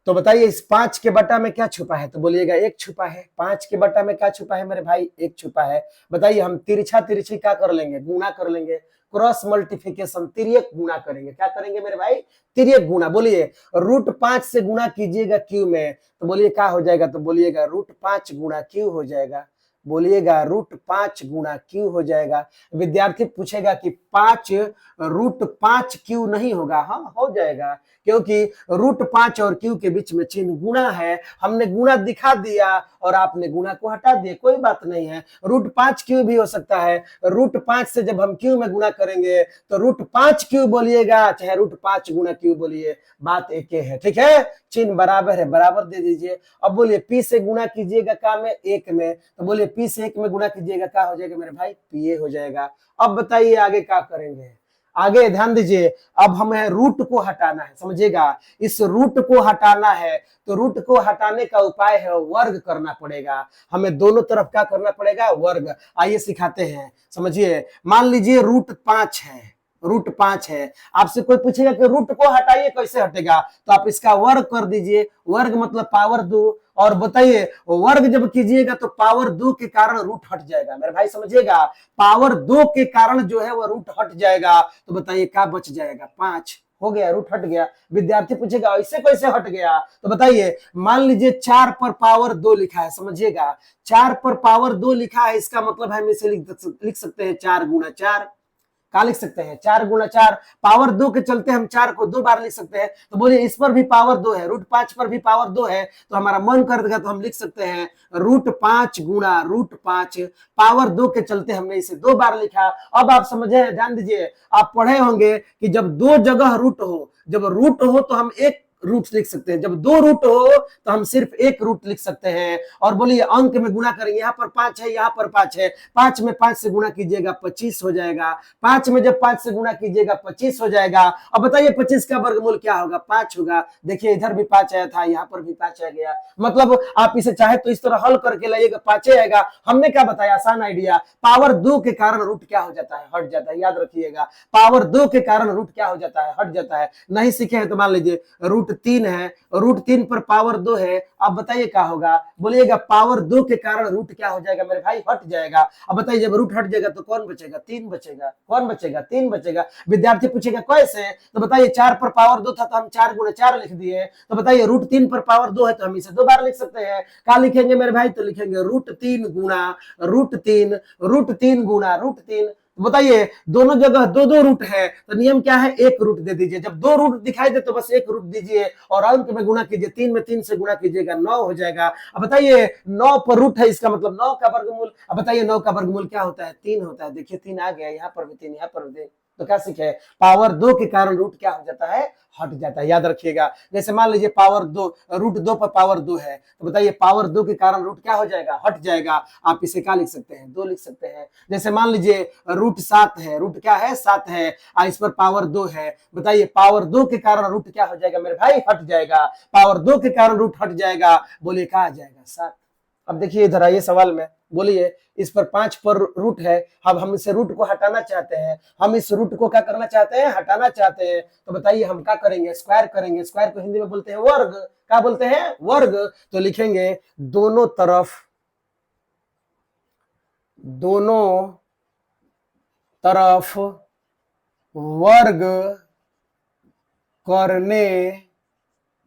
तो बताइए इस 5 के बटा में क्या छुपा है, तो बोलिएगा एक छुपा है। 5 के बटा में क्या छुपा है मेरे भाई, एक छुपा है। बताइए हम तिरछा तिरछी क्या कर लेंगे, गुना कर लेंगे, क्रॉस मल्टीप्लिकेशन, तिर्यक गुना करेंगे। क्या करेंगे मेरे भाई, तिर्यक गुना। बोलिए √5 से गुना कीजिएगा क्यू में, तो बोलिए क्या हो जाएगा, तो बोलिएगा √5 गुना क्यू हो जाएगा। बोलिएगा √5 गुना क्यू हो जाएगा। विद्यार्थी पूछेगा कि 5 √5 क्यू नहीं होगा, हाँ हो जाएगा, क्योंकि √5 और क्यू के बीच में चिन्ह गुणा है। हमने गुणा दिखा दिया और आपने गुणा को हटा दिया, कोई बात नहीं है। √5 क्यू भी हो सकता है। √5 से जब हम क्यू में गुणा करेंगे तो √5 क्यू बोलिएगा, चाहे √5 गुना क्यू बोलिए, बात एक है। ठीक है, चिन्ह बराबर है, बराबर दे दीजिए। अब बोलिए पी से गुणा कीजिएगा क्या में, एक में, तो बोलिए पी से एक में गुणा कीजिएगा क्या हो जाएगा मेरे भाई, पी ए हो जाएगा। अब बताइए आगे क्या करेंगे, आगे ध्यान दीजिए। अब हमें रूट को हटाना है, समझिएगा, इस रूट को हटाना है, तो रूट को हटाने का उपाय है वर्ग करना पड़ेगा। हमें दोनों तरफ क्या करना पड़ेगा, वर्ग। आइए सिखाते हैं, समझिए। मान लीजिए √5 है, √5 है। आपसे कोई पूछेगा कि रूट को हटाइए, कैसे हटेगा, तो आप इसका वर्ग कर दीजिए। वर्ग मतलब पावर 2, और बताइए वर्ग जब कीजिएगा तो पावर 2 के कारण रूट हट जाएगा मेरे भाई, समझिएगा। पावर 2 के कारण जो है वो रूट हट जाएगा, तो बताइए क्या बच जाएगा, 5 हो गया, रूट हट गया। विद्यार्थी पूछेगा ऐसे कैसे हट गया, तो बताइए मान लीजिए 4 पर पावर 2 लिखा है, समझिएगा 4 पर पावर 2 लिखा है, इसका मतलब हम इसे लिख सकते हैं 4 गुना 4। क्या लिख सकते हैं, 4 गुना 4। पावर 2 के चलते हम 4 को 2 बार लिख सकते हैं, तो बोलिए इस पर भी पावर 2 है, √5 पर भी पावर 2 है, तो हमारा मन कर देगा तो हम लिख सकते हैं √5 गुना √5। पावर 2 के चलते हमने इसे 2 बार लिखा। अब आप समझे, ध्यान दीजिए, आप पढ़े होंगे कि जब 2 जगह रूट हो, जब रूट हो तो हम एक रूट लिख सकते हैं, जब 2 रूट हो तो हम सिर्फ एक रूट लिख सकते हैं। और बोलिए अंक में गुणा करेंगे, यहाँ पर 5 है, यहाँ पर 5 है, 5 में 5 से गुणा कीजिएगा 25 हो जाएगा। 5 में जब 5 से गुणा कीजिएगा 25 हो जाएगा। अब बताइए 25 का वर्गमूल क्या होगा, 5 होगा। देखिए इधर भी 5 आया था, यहाँ पर भी 5 आ गया, मतलब आप इसे चाहे तो इस तरह हल करके लाइएगा, 5 आएगा। हमने क्या बताया, आसान आइडिया, पावर 2 के कारण रूट क्या हो जाता है, हट जाता है। याद रखिएगा, पावर 2 के कारण रूट क्या हो जाता है, हट जाता है। नहीं सीखे हैं तो मान लीजिए √3 है, √3 पर पावर 2 है। अब बताइए क्या होगा, बोलिएगा पावर 2 के कारण रूट क्या हो जाएगा मेरे भाई, हट जाएगा। अब बताइए जब रूट हट जाएगा तो कौन बचेगा, 3 बचेगा। कौन बचेगा, 3 बचेगा। विद्यार्थी पूछेगा कैसे, तो बताइए 4 पर पावर 2 था तो हम 4 गुना 4 लिख दिए, तो बताइए √3 पर पावर 2 है तो हम इसे 2 बार लिख सकते हैं। क्या लिखेंगे मेरे भाई, तो लिखेंगे √3 गुना √3, √3 गुना √3। बताइए दोनों जगह 2-2 रूट है, तो नियम क्या है, एक रूट दे दीजिए। जब 2 रूट दिखाई दे तो बस एक रूट दीजिए और अंक में गुणा कीजिए, 3 में 3 से गुणा कीजिएगा, 9 हो जाएगा। अब बताइए 9 पर रूट है, इसका मतलब 9 का वर्गमूल। अब बताइए 9 का वर्गमूल क्या होता है, 3 होता है। देखिए 3 आ गया, यहाँ पर भी 3, यहाँ पर भी 3, तो क्या सीखे, पावर 2 के कारण रूट क्या हो जाता है, हट जाता है। याद रखिएगा, जैसे मान लीजिए पावर 2, √2 पर पावर 2 है, तो बताइए पावर 2 के कारण रूट क्या हो जाएगा, हट जाएगा। आप इसे क्या लिख सकते हैं, 2 लिख सकते हैं। जैसे मान लीजिए √7 है, रूट क्या है, 7 है, इस पर पावर 2 है, बताइए पावर 2 के कारण रूट क्या हो जाएगा मेरे भाई, हट जाएगा। पावर 2 के कारण रूट हट जाएगा, बोलिए क्या आ जाएगा, 7। अब देखिए इधर आइए सवाल में, बोलिए इस पर 5 पर रूट है, अब हम इसे रूट को हटाना चाहते हैं, हम इस रूट को क्या करना चाहते हैं, हटाना चाहते हैं। तो बताइए हम क्या करेंगे, स्क्वायर करेंगे। स्क्वायर को हिंदी में बोलते हैं वर्ग। क्या बोलते हैं, वर्ग। तो लिखेंगे दोनों तरफ वर्ग करने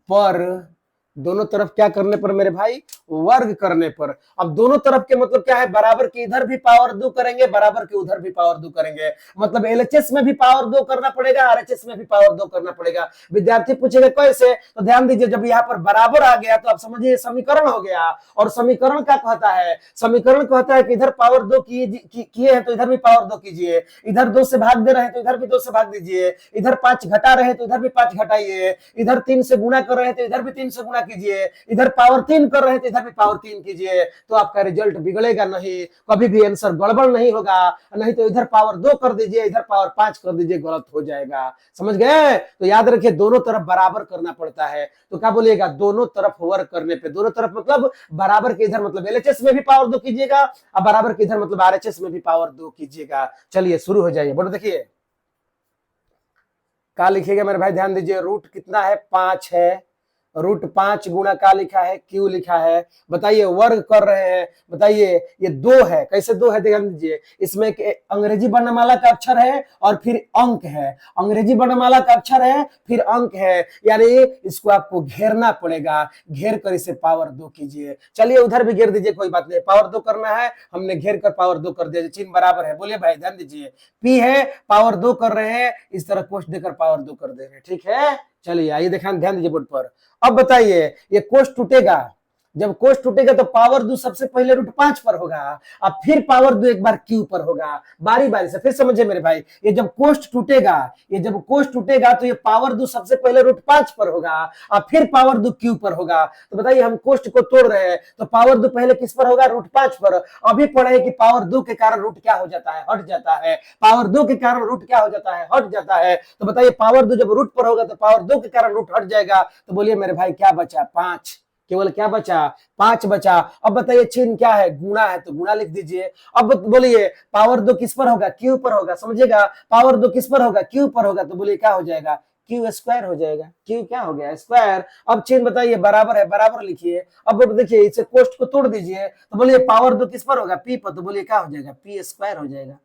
पर, दोनों तरफ क्या करने पर मेरे भाई, वर्ग करने पर। अब दोनों तरफ के मतलब क्या है, बराबर के इधर भी पावर 2 करेंगे, बराबर के उधर भी पावर 2 करेंगे। मतलब एलएचएस में भी पावर 2 करना पड़ेगा, आरएचएस में भी पावर 2 करना पड़ेगा। विद्यार्थी पूछेगा कैसे, तो ध्यान दीजिए, जब यहाँ पर बराबर आ गया तो आप समझिए समीकरण हो गया। और समीकरण क्या कहता है, समीकरण कहता है कि इधर पावर 2 किए हैं तो इधर भी पावर 2 कीजिए, इधर 2 से भाग दे रहे हैं तो इधर भी 2 से भाग दीजिए, इधर 5 घटा रहे हैं तो इधर भी 5 घटाइए, इधर 3 से गुणा कर रहे हैं तो इधर भी 3 से गुणा कीजिए, इधर पावर 3 कर रहे हैं तो इधर भी पावर 3 कीजिए। तो आपका रिजल्ट बिगड़ेगा नहीं, कभी भी आंसर गड़बड़ नहीं होगा। नहीं तो इधर पावर 2 कर दीजिए, इधर पावर 5 कर दीजिए, गलत हो जाएगा। समझ गए। तो याद रखिए दोनों तरफ बराबर करना पड़ता है। तो क्या बोलिएगा, दोनों तरफ वर्क करने पे, दोनों तरफ मतलब बराबर के इधर मतलब एलएचएस में भी पावर 2 कीजिएगा, और बराबर के इधर मतलब आरएचएस में भी पावर 2 कीजिएगा। चलिए शुरू हो जाइए। बोलो देखिए क्या लिखिएगा मेरे भाई, ध्यान दीजिए। रूट कितना है, 5 है। रूट 5 गुणा का लिखा है, क्यू लिखा है। बताइए वर्ग कर रहे हैं, बताइए ये 2 है। कैसे 2 है, ध्यान दीजिए। इसमें अंग्रेजी वर्णमाला का अक्षर है और फिर अंक है। अंग्रेजी वर्णमाला का अक्षर है फिर अंक है, यानी इसको आपको घेरना पड़ेगा। घेर कर इसे पावर 2 कीजिए। चलिए उधर भी घेर दीजिए, कोई बात नहीं। पावर 2 करना है, हमने घेर कर पावर 2 कर दिया, चिन्ह बराबर है। बोलिए भाई ध्यान दीजिए, पी है, पावर 2 कर रहे हैं, इस तरह कोष्ठ देकर पावर 2 कर दे रहे हैं। ठीक है, चलिए आइए ध्यान दीजिए बोर्ड पर। अब बताइए ये कोष टूटेगा, जब कोष टूटेगा तो पावर 2 सबसे पहले रूट 5 पर होगा, अब फिर पावर 2 एक बार क्यू पर होगा। बारी बारी से फिर समझे मेरे भाई, ये जब कोष टूटेगा, ये जब कोष टूटेगा तो ये पावर 2 सबसे पहले रूट 5 पर होगा और फिर पावर 2 क्यू पर होगा। तो बताइए हम कोष्ठ को तोड़ रहे हैं तो पावर 2 पहले किस पर होगा, रूट 5 पर। अभी पढ़े कि पावर 2 के कारण रूट क्या हो जाता है, हट जाता है। पावर 2 के कारण रूट क्या हो जाता है, हट जाता है। तो बताइए पावर 2 जब रूट पर होगा तो पावर 2 के कारण रूट हट जाएगा। तो बोलिए मेरे भाई क्या बचा, 5। केवल क्या बचा, 5 बचा। अब बताइए चिन्ह क्या है, गुणा है, तो गुणा लिख दीजिए। अब बोलिए पावर 2 किस पर होगा, क्यू पर होगा। समझिएगा, पावर 2 किस पर होगा, क्यू पर होगा। तो बोलिए क्या हो जाएगा, क्यू स्क्वायर हो जाएगा। क्यू क्या हो गया, स्क्वायर। अब चिन्ह बताइए, बराबर है, बराबर लिखिए। अब देखिए इसे कोष्ठ को तोड़ दीजिए, तो बोलिए पावर 2 किस पर होगा, पी पर। तो बोलिए क्या हो जाएगा, पी स्क्वायर हो जाएगा।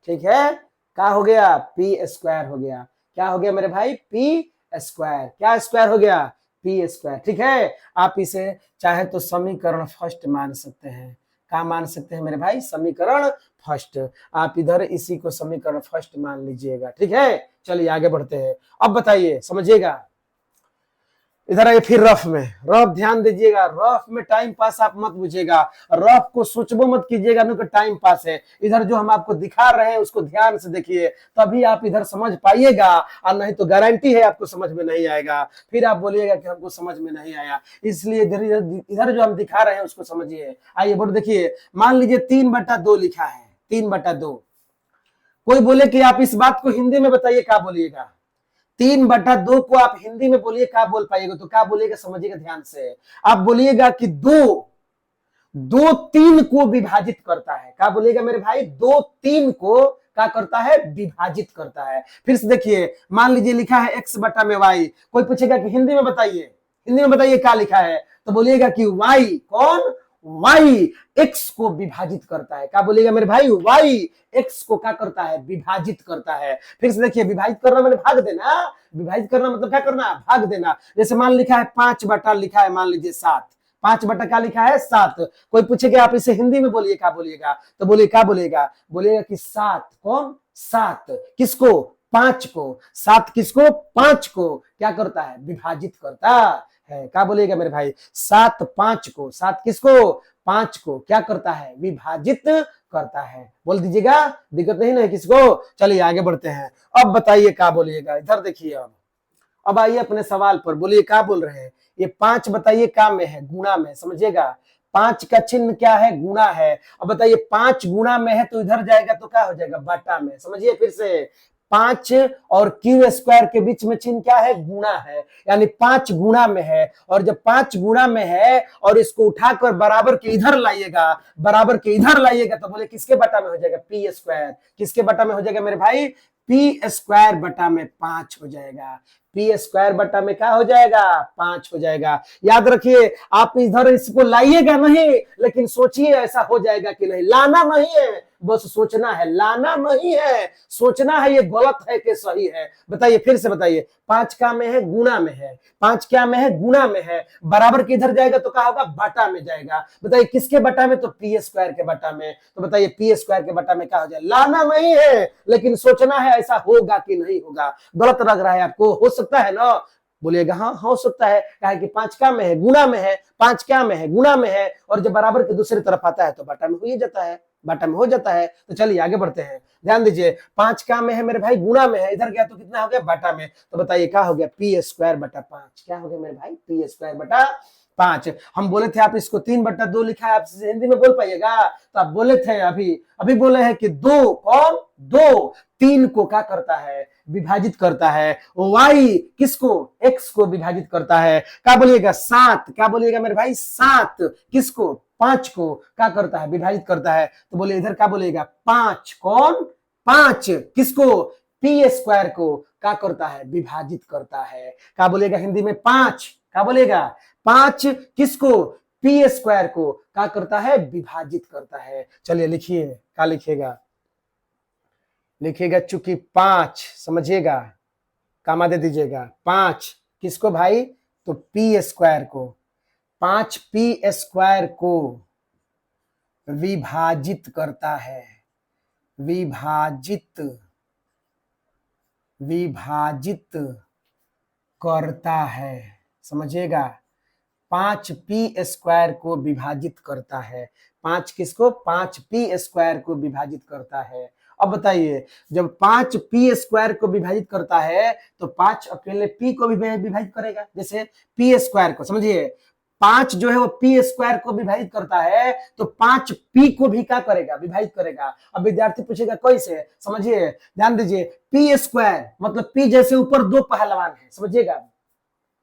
ठीक है, क्या हो गया, पी स्क्वायर हो गया। क्या हो गया मेरे भाई, पी स्क्वायर। क्या स्क्वायर हो गया, पी स्क्वायर। ठीक है, आप इसे चाहे तो समीकरण फर्स्ट मान सकते हैं। क्या मान सकते हैं मेरे भाई, समीकरण फर्स्ट। आप इधर इसी को समीकरण फर्स्ट मान लीजिएगा। ठीक है, चलिए आगे बढ़ते हैं। अब बताइए, समझिएगा, इधर आइए फिर रफ में। रफ ध्यान दीजिएगा, रफ में टाइम पास आप मत बुझिएगा, रफ को सोचबो मत कीजिएगा क्योंकि टाइम पास है। इधर जो हम आपको दिखा रहे हैं उसको ध्यान से देखिए, तभी आप इधर समझ पाइएगा, और नहीं तो गारंटी है आपको समझ में नहीं आएगा। फिर आप बोलिएगा कि हमको समझ में नहीं आया। इसलिए इधर जो हम दिखा रहे हैं उसको समझिए। आइए बोर्ड देखिए, मान लीजिए 3/2 लिखा है, 3/2। कोई बोले कि आप इस बात को हिंदी में बताइए, क्या बोलिएगा, 3/2 को आप हिंदी में बोलिए, क्या बोल पाइएगा, तो क्या बोलिएगा, समझिएगा ध्यान से। आप बोलिएगा कि 2 3 को विभाजित करता है। क्या बोलिएगा मेरे भाई, 2 3 को क्या करता है, विभाजित करता है। फिर से देखिए, मान लीजिए लिखा है x बटा में y। कोई पूछेगा कि हिंदी में बताइए, हिंदी में बताइए क्या लिखा है, तो बोलिएगा कि y कौन, y x को विभाजित करता है। क्या बोलिएगा मेरे भाई, y x को क्या करता है, विभाजित करता है। फिर से देखिए, विभाजित करना मैंने भाग देना, विभाजित करना मतलब क्या करना, भाग देना। जैसे मान लिखा है 5 बटा लिखा है मान लीजिए 7, 5 बटा क्या लिखा है, 7। कोई पूछेगा आप इसे हिंदी में बोलिए, क्या बोलिएगा, तो बोलिए क्या बोलिएगा, बोलिएगा कि 7 कौन, 7 किसको, 5 को। 7 किसको, 5 को क्या करता है, विभाजित करता है। क्या बोलिएगा मेरे भाई, 7 5 को, 7 किसको, 5 को क्या करता है, विभाजित करता है। बोल दीजिएगा, दिक्कत नहीं ना किसको। चलिए आगे बढ़ते हैं। अब बताइए क्या बोलिएगा, इधर देखिए। अब आइए अपने सवाल पर, बोलिए क्या बोल रहे हैं। ये 5 बताइए क्या में है, गुणा में। समझिएगा, 5 का चिन्ह क्या है, गुणा है। अब बताइए 5 गुणा में है तो इधर जाएगा तो क्या हो जाएगा, बटा में। समझिए फिर से, 5 और क्यू स्क्वायर के बीच में चिन्ह क्या है, गुणा है, यानी 5 गुणा में है। और जब 5 गुणा में है और इसको उठाकर बराबर के इधर लाइएगा, बराबर के इधर लाइएगा, तो बोले किसके बटा में हो जाएगा, पी स्क्वायर। किसके बटा में हो जाएगा मेरे भाई, पी स्क्वायर बटा में 5 हो जाएगा। पी स्क्वायर बटा में क्या हो जाएगा, 5 हो जाएगा। याद रखिए, आप इधर इसको लाइएगा नहीं, लेकिन सोचिए ऐसा हो जाएगा कि नहीं। लाना नहीं है, बस सोचना है, लाना नहीं है, सोचना है ये गलत है कि सही है। बताइए, फिर से बताइए। 5 क्या में है, गुणा में है। 5 क्या में है, गुणा में है। बराबर के इधर जाएगा तो क्या होगा, बटा में जाएगा। बताइए किसके बटा में, तो पी स्क्वायर के बटा में। तो बताइए पी स्क्वायर के बटा में क्या हो जाए, लाना नहीं है, लेकिन सोचना है ऐसा होगा कि नहीं होगा। गलत लग रहा है आपको, हो सकता है ना, बोलिएगा हाँ हो सकता है। कहा कि 5 क्या में है, गुणा में है। 5 क्या में है, गुणा में है, और जब बराबर के दूसरी तरफ आता है तो बटा में हो ही जाता है, बटा में हो जाता है। तो चलिए आगे बढ़ते हैं, ध्यान दीजिए। 5 क्या में है मेरे भाई, गुणा में है, इधर गया तो कितना हो गया, बटा में। तो बताइए क्या हो गया, पी स्क्वायर बटा 5। क्या हो गया मेरे भाई, पी स्क्वायर बटा 5। हम बोले थे आप इसको 3/2 लिखा है, आप हिंदी में बोल पाइएगा। तो आप बोले थे अभी बोले हैं कि 2 कौन, 2 3 को क्या करता है, विभाजित करता है। y किसको, x को विभाजित करता है। क्या बोलिएगा, 7। क्या बोलिएगा मेरे भाई, 7 किसको, 5 को क्या करता है, विभाजित करता है। तो बोले इधर क्या बोलिएगा, 5 कौन, 5 किसको, पी स्क्वायर को क्या करता है, विभाजित करता है। क्या बोलेगा हिंदी में, 5 क्या बोलेगा, 5 किसको, पी स्क्वायर को क्या करता है, विभाजित करता है। चलिए लिखिए, क्या लिखिएगा, लिखिएगा चूंकि 5, समझिएगा, कामा दे दीजिएगा। 5 किसको भाई, तो पी स्क्वायर को, 5 पी स्क्वायर को विभाजित करता है, विभाजित करता है, समझिएगा। 5 पी स्क्वायर को विभाजित करता है। 5 किसको, 5 पी स्क्वायर को विभाजित करता है। अब बताइए, जब 5 पी स्क्वायर को विभाजित करता है तो 5 अकेले पी को भी विभाजित करेगा। जैसे पी स्क्वायर को, समझिए 5 जो है वो पी स्क्वायर को विभाजित करता है, तो 5 पी को भी क्या करेगा, विभाजित करेगा। अब विद्यार्थी पूछेगा कैसे, समझिए, ध्यान दीजिए। पी स्क्वायर मतलब पी जैसे ऊपर 2 पहलवान है, समझिएगा,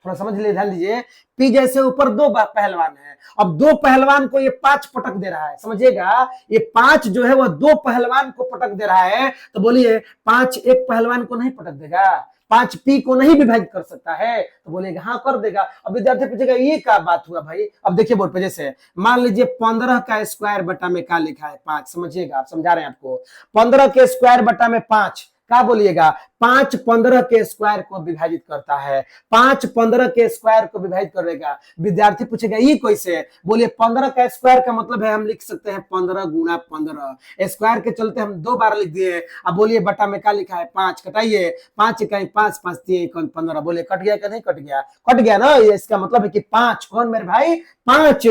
थोड़ा समझ लीजिए, ध्यान दीजिए। पी जैसे ऊपर 2 पहलवान है, अब 2 पहलवान को ये 5 पटक दे रहा है, समझिएगा। ये 5 जो है वो 2 पहलवान को पटक दे रहा है। तो बोलिए 5 एक पहलवान को नहीं पटक देगा, 5 पी को नहीं विभाजित कर सकता है। तो बोलेगा हाँ कर देगा। अब विद्यार्थी पूछेगा ये क्या बात हुआ भाई। अब देखिए बोर्ड पे, जैसे मान लीजिए 15 का स्क्वायर बटा में क्या लिखा है, 5, समझिएगा, आप समझा रहे हैं आपको। 15 के स्क्वायर बटा में 5, क्या बोलिएगा, 5 15 के स्क्वायर को विभाजित करता है। 5 15 के स्क्वायर को विभाजित करेगा। विद्यार्थी पूछेगा ये कैसे, बोलिए 15 का स्क्वायर का मतलब है हम लिख सकते हैं 15 गुणा 15। स्क्वायर के चलते हम 2 बार लिख दिए। अब बोलिए बटा में क्या लिखा है, 5, कटाइए, 5 इकाई 5, 5 3 15। बोले कट गया कि नहीं कट गया, कट गया ना। ये इसका मतलब है कि 5 कौन मेरे भाई, 5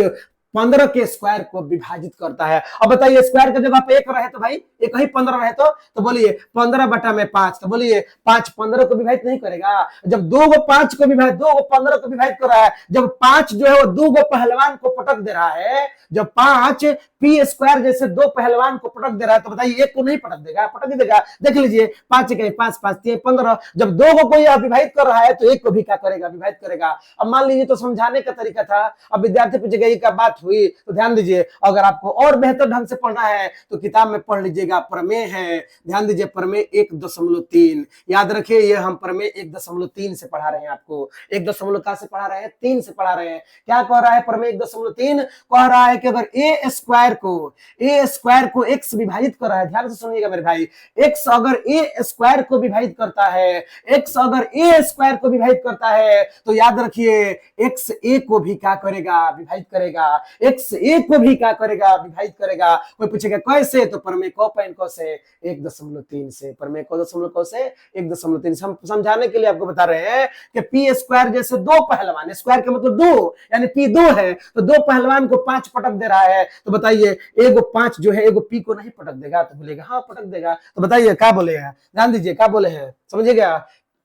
15 के स्क्वायर को विभाजित करता है। अब बताइए स्क्वायर की जगह पे 1 रहे तो भाई, एक ही 15 रहे तो बोलिए 15 बटा में 5। तो बोलिए 5 15 को विभाजित नहीं करेगा। जब 2 को 5 को विभाजित, 2 को 15 को विभाजित कर रहा है, जब 5 जो है वो 2 को पहलवान को पटक दे रहा है, जब 5 पी स्क्वायर जैसे 2 पहलवान को पटक दे रहा है, तो बताइए 1 को नहीं पटक देगा, पटक ही देगा। देख लीजिए 5 इकाई 5, 5 3 15। जब 2 को कोई विभाजित कर रहा है तो 1 को भी क्या करेगा, विभाजित करेगा। अब मान लीजिए, तो समझाने का तरीका था। अब विद्यार्थी पूछेगा ये क्या बात हुई, तो ध्यान दीजिए, अगर आपको और बेहतर ढंग से पढ़ना है तो किताब में पढ़ लीजिएगा, प्रमेय है। ध्यान दीजिए, प्रमेय 1.3, याद रखिए, ये हम प्रमेय 1.3 से पढ़ा रहे हैं आपको। 1 का से पढ़ा रहे हैं, 3 से पढ़ा रहे हैं। क्या कह रहा है प्रमेय 1.3, कह रहा है कि अगर ए स्क्वायर को एक्स विभाजित कर रहा है, ध्यान से सुनिएगा मेरे भाई, एक्स अगर ए स्क्वायर को विभाजित करता है, एक्स अगर ए स्क्वायर को विभाजित करता है, तो याद रखिए एक्स ए को भी क्या करेगा, विभाजित करेगा। एक्स ए को भी क्या करेगा, विभाजित करेगा। कोई पूछेगा कैसे, तो प्रमेय को पॉइंट को से 1.3 से, प्रमेय को 0.को से 1.3 से। हम समझाने के लिए आपको बता रहे हैं कि पी स्क्वायर जैसे 2 पहलवान, स्क्वायर का मतलब 2, यानी पी 2 है, तो 2 पहलवान को 5 पटक दे रहा है। तो बताइए एगो 5 जो है एगो पी को नहीं पटक देगा, तो बोलेगा हाँ पटक देगा। तो बताइए क्या बोले हैं, ध्यान दीजिए क्या बोले हैं, समझिएगा।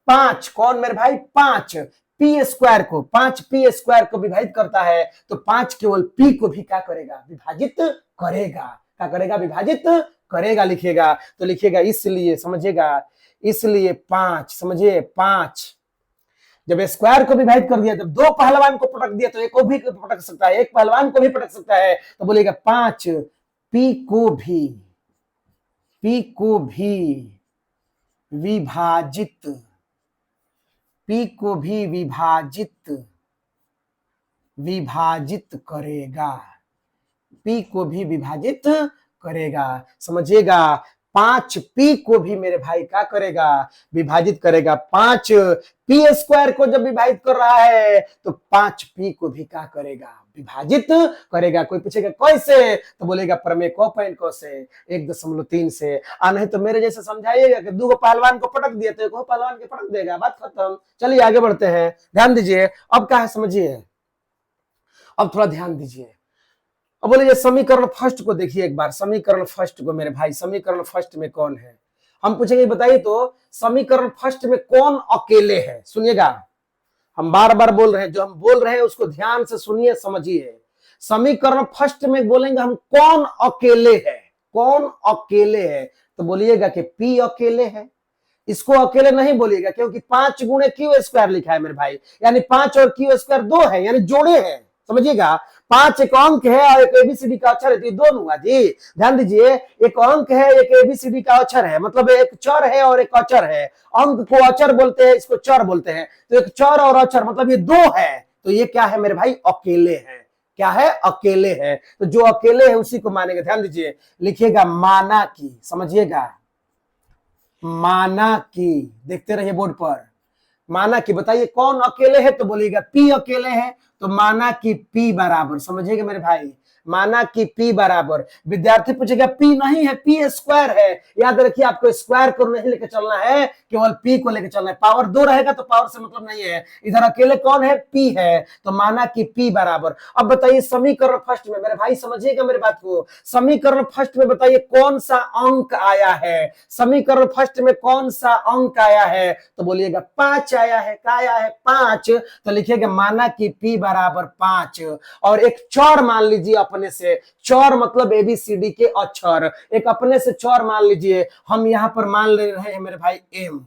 5 कौन मेरे भाई, 5 पी स्क्वायर को, 5 पी स्क्वायर को विभाजित करता है, तो 5 केवल पी को भी क्या करेगा, विभाजित करेगा। क्या करेगा, विभाजित करेगा, लिखिएगा। तो लिखिएगा इसलिए, समझिएगा, इसलिए 5, समझिए 5। जब स्क्वायर को विभाजित कर दिया, जब 2 पहलवान को पटक दिया तो एक को भी पटक सकता है, एक पहलवान को भी पटक सकता है, तो बोलेगा 5 पी को भी विभाजित, पी को भी विभाजित करेगा, पी को भी विभाजित करेगा, समझिएगा। 5 पी को भी मेरे भाई क्या करेगा, विभाजित करेगा। 5 पी स्क्वायर को जब विभाजित कर रहा है तो 5 पी को भी क्या करेगा, विभाजित करेगा। कोई पूछेगा कैसे, तो बोलेगा प्रमेय को पॉइंट को से 1.3 से। नहीं तो मेरे जैसे समझाइएगा कि 2 पहलवान को पटक दिए तो एक पहलवान के पटक देगा, बात खत्म। चलिए आगे बढ़ते हैं, ध्यान दीजिए। अब क्या है समझिए, अब थोड़ा ध्यान दीजिए। अब बोलिए समीकरण फर्स्ट को देखिए एक बार, समीकरण फर्स्ट को मेरे भाई, समीकरण फर्स्ट में कौन है, हम पूछेंगे बताइए तो समीकरण फर्स्ट में कौन अकेले है। सुनिएगा, हम बार बार बोल रहे हैं, जो हम बोल रहे हैं उसको ध्यान से सुनिए, समझिए। समीकरण फर्स्ट में बोलेंगे हम कौन अकेले है, कौन अकेले है, तो बोलिएगा कि पी अकेले है। इसको अकेले नहीं बोलिएगा क्योंकि 5 गुणे क्यू स्क्वायर लिखा है मेरे भाई, यानी 5 और क्यू स्क्वायर 2 है, यानी जोड़े हैं, समझिएगा। 5 एक अंक है और एक एबीसीडी का अक्षर है, तो ये दोनों हुआ जी। ध्यान दीजिए, एक अंक है एक एबीसीडी का अक्षर है, मतलब एक चर है और एक अक्षर है। अंक को अक्षर बोलते हैं, इसको चर बोलते हैं, तो एक चर और अक्षर मतलब ये 2 है, तो ये क्या है मेरे भाई, अकेले है। क्या है, अकेले है। तो जो अकेले है उसी को मानेंगे। ध्यान दीजिए, लिखिएगा माना की, समझिएगा माना की, देखते रहिए बोर्ड पर। माना कि बताइए कौन अकेले है, तो बोलिएगा पी अकेले है, तो माना कि पी बराबर, समझिएगा मेरे भाई, माना कि पी बराबर। विद्यार्थी पूछेगा पी नहीं है, पी स्क्वायर है। याद रखिए, आपको स्क्वायर को नहीं लेकर चलना है, केवल पी को लेकर चलना है। पावर 2 रहेगा तो पावर से मतलब नहीं है, इधर अकेले कौन है, पी है, तो माना कि पी बराबर। अब बताइए समीकरण फर्स्ट में मेरे भाई, समझिएगा मेरे बात को, समीकरण फर्स्ट में बताइए कौन सा अंक आया है, समीकरण फर्स्ट में कौन सा अंक आया है, तो बोलिएगा 5 आया है। क्या आया है, 5, तो लिखिएगा माना कि पी बराबर 5। और एक चर मान लीजिए अपने से, चर मतलब एबीसीडी के अक्षर, एक अपने से चर मान लीजिए। हम यहां पर मान ले रहे हैं मेरे भाई एम,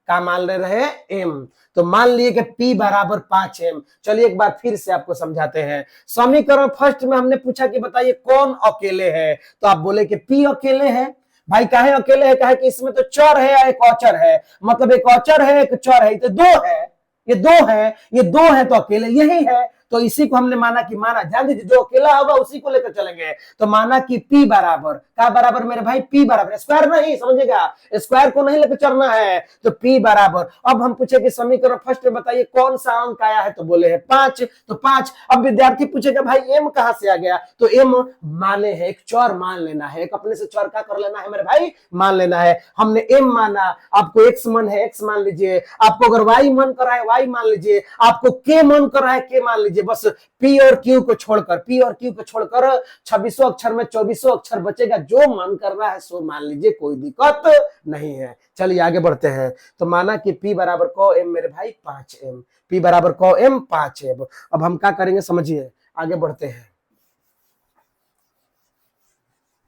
क्या मान ले रहे हैं, एम, तो मान लिए कि P बराबर 5m। चलिए एक बार फिर से आपको समझाते हैं। समीकरण फर्स्ट में हमने पूछा कि बताइए कौन अकेले है, तो आप बोले कि P अकेले है। भाई काहे अकेले है, काहे कि इसमें तो चर है एक अक्षर है, मतलब एक अक्षर है एक चर है, तो 2 है, ये 2 है, ये 2 है, तो अकेले यही है, तो इसी को हमने माना कि माना। ध्यान दीजिए, जो अकेला होगा उसी को लेकर चलेंगे, तो माना कि P बराबर, क्या बराबर मेरे भाई, P बराबर, स्क्वायर नहीं, समझिएगा, स्क्वायर को नहीं लेकर चलना है, तो P बराबर। अब हम पूछे कि समीकरण फर्स्ट में बताइए कौन सा अंक आया है, तो बोले है 5, तो 5। अब विद्यार्थी पूछेगा भाई m कहां से आ गया, तो m माने है, एक चर मान लेना है, एक अपने से चर का कर लेना है मेरे भाई, मान लेना है। हमने m माना, आपको x मन है x मान लीजिए, आपको अगर y मन कर रहा है y मान लीजिए, आपको k मन कर रहा है k मान लीजिए। बस P और Q को छोड़कर, P और Q को छोड़कर 26 अक्षर में 24 अक्षर बचेगा, जो मन कर रहा है सो मान लीजिए, कोई दिक्कत नहीं है। चलिए आगे बढ़ते हैं, तो माना कि P बराबर को m मेरे भाई 5m, P बराबर को m 5m। अब हम क्या करेंगे समझिए, आगे बढ़ते हैं।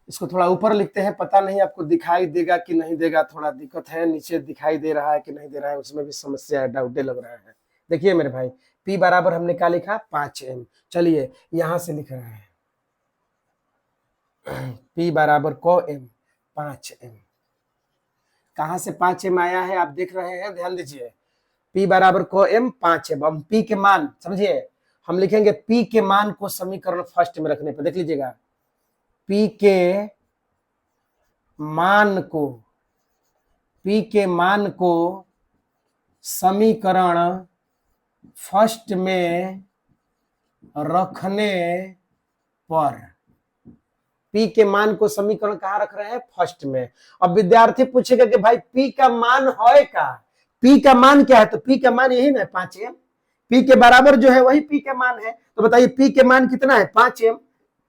इसको थोड़ा ऊपर लिखते हैं, पता नहीं आपको दिखाई देगा कि नहीं देगा, थोड़ा दिक्कत है, नीचे दिखाई दे रहा है कि नहीं दे रहा है, उसमें भी समस्या है, डाउटे लग रहा है। देखिए मेरे भाई, P बराबर हमने क्या लिखा, 5m। चलिए यहां से लिख रहे हैं, P बराबर को m 5m। कहां से 5m आया है आप देख रहे हैं, ध्यान दीजिए, P बराबर को m 5m। हम P के मान समझिए, हम लिखेंगे P के मान को समीकरण फर्स्ट में रखने पर, देख लीजिएगा, P के मान को समीकरण फर्स्ट में रखने पर, P के मान को समीकरण कहां रख रहे हैं, फर्स्ट में। अब विद्यार्थी पूछेगा कि भाई P का मान है का, P का मान क्या है, तो P का मान यही ना 5m, P के बराबर जो है वही P का मान है, तो बताइए P के मान कितना है, 5m।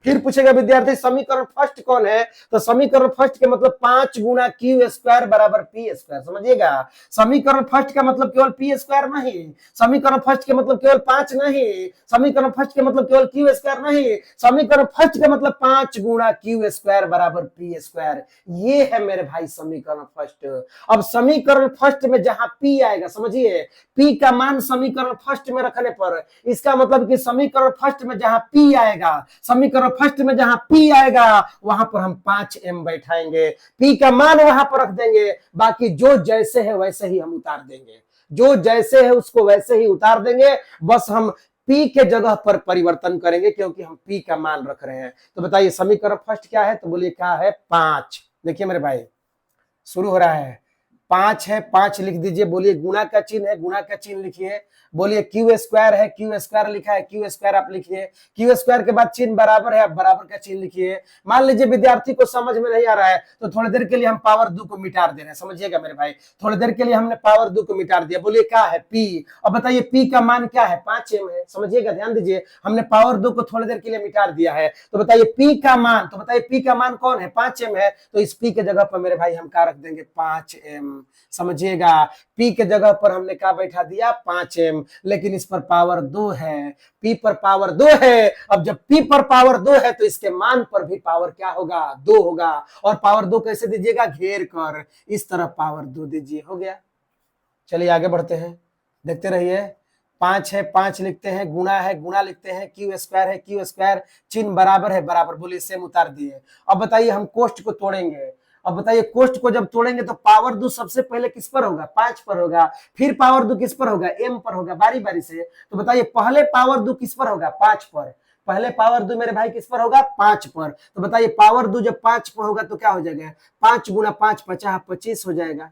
फिर पूछेगा विद्यार्थी समीकरण फर्स्ट कौन है, तो समीकरण फर्स्ट के मतलब 5 गुना क्यू स्क्वायर बराबर पी स्क्वायर, समझिएगा। समीकरण फर्स्ट का मतलब केवल पी स्क्वायर नहीं, समीकरण फर्स्ट के मतलब केवल 5 नहीं, समीकरण फर्स्ट के मतलब केवल क्यू स्क्वायर नहीं, समीकरण फर्स्ट का मतलब 5 गुना क्यू स्क्वायर बराबर पी स्क्वायर। ये है मेरे भाई समीकरण फर्स्ट। अब समीकरण फर्स्ट में जहां पी आएगा, समझिए, पी का मान समीकरण फर्स्ट में रखने पर इसका मतलब कि समीकरण फर्स्ट में जहां पी आएगा, समीकरण फर्स्ट में जहां पी आएगा वहां पर हम 5m बैठाएंगे, पी का मान वहां पर रख देंगे, बाकी जो जैसे है वैसे ही हम उतार देंगे, जो जैसे है उसको वैसे ही उतार देंगे, बस हम पी के जगह पर परिवर्तन करेंगे क्योंकि हम पी का मान रख रहे हैं। तो बताइए समीकरण फर्स्ट क्या है, तो बोलिए क्या है, 5। देखिए मेरे भाई शुरू हो रहा है, 5 है, 5 लिख दीजिए, बोलिए गुणा का चिन्ह है, गुणा का चिन्ह लिखिए, बोलिए क्यू स्क्वायर है, क्यू स्क्वायर लिखा है, क्यू स्क्वायर आप लिखिए, क्यू स्क्वायर के बाद चिन्ह बराबर है, आप बराबर का चिन्ह लिखिए। मान लीजिए विद्यार्थी को समझ में नहीं आ रहा है तो थोड़ी देर के लिए हम पावर 2 को मिटा दे रहे हैं, समझिएगा मेरे भाई, थोड़ी देर के लिए हमने पावर 2 को मिटा दिया, बोलिए क्या है, पी। अब बताइए पी का मान क्या है, 5m है, समझिएगा, ध्यान दीजिए, हमने पावर 2 को थोड़ी देर के लिए मिटा दिया है, तो बताइए पी का मान, तो बताइए पी का मान कौन है, 5m है, तो इस पी के जगह पर मेरे भाई हम क्या रख देंगे, 5m, समझिएगा। पी के जगह पर हमने क्या बैठा दिया, 5m, लेकिन इस पर पावर 2 है, पी पर पावर 2 है। अब जब पी पर पावर 2 है तो इसके मान पर भी पावर क्या होगा, 2 होगा, और पावर 2 कैसे दीजिएगा, घेर कर इस तरफ पावर 2 दीजिए, हो गया। चलिए आगे बढ़ते हैं, देखते रहिए। 5 है, 5 लिखते हैं, गुणा है, गुणा लिखते हैं, क्यू स्क्वायर है, क्यू स्क्वायर, चिन्ह बराबर है, बराबर, बोलिए सेम उतार दिए। अब बताइए हम कोष्ट को तोड़ेंगे, अब बताइए कोष्ट को जब तोड़ेंगे तो पावर 2 सबसे पहले किस पर होगा, 5 पर होगा, फिर पावर 2 किस पर होगा, m पर होगा, बारी बारी से। तो बताइए पहले पावर 2 किस पर होगा, 5 पर, पहले पावर 2 मेरे भाई किस पर होगा, 5 पर। तो बताइए पावर 2 जब 5 पर होगा तो क्या हो जाएगा, 5 गुना 5 50 25 हो जाएगा।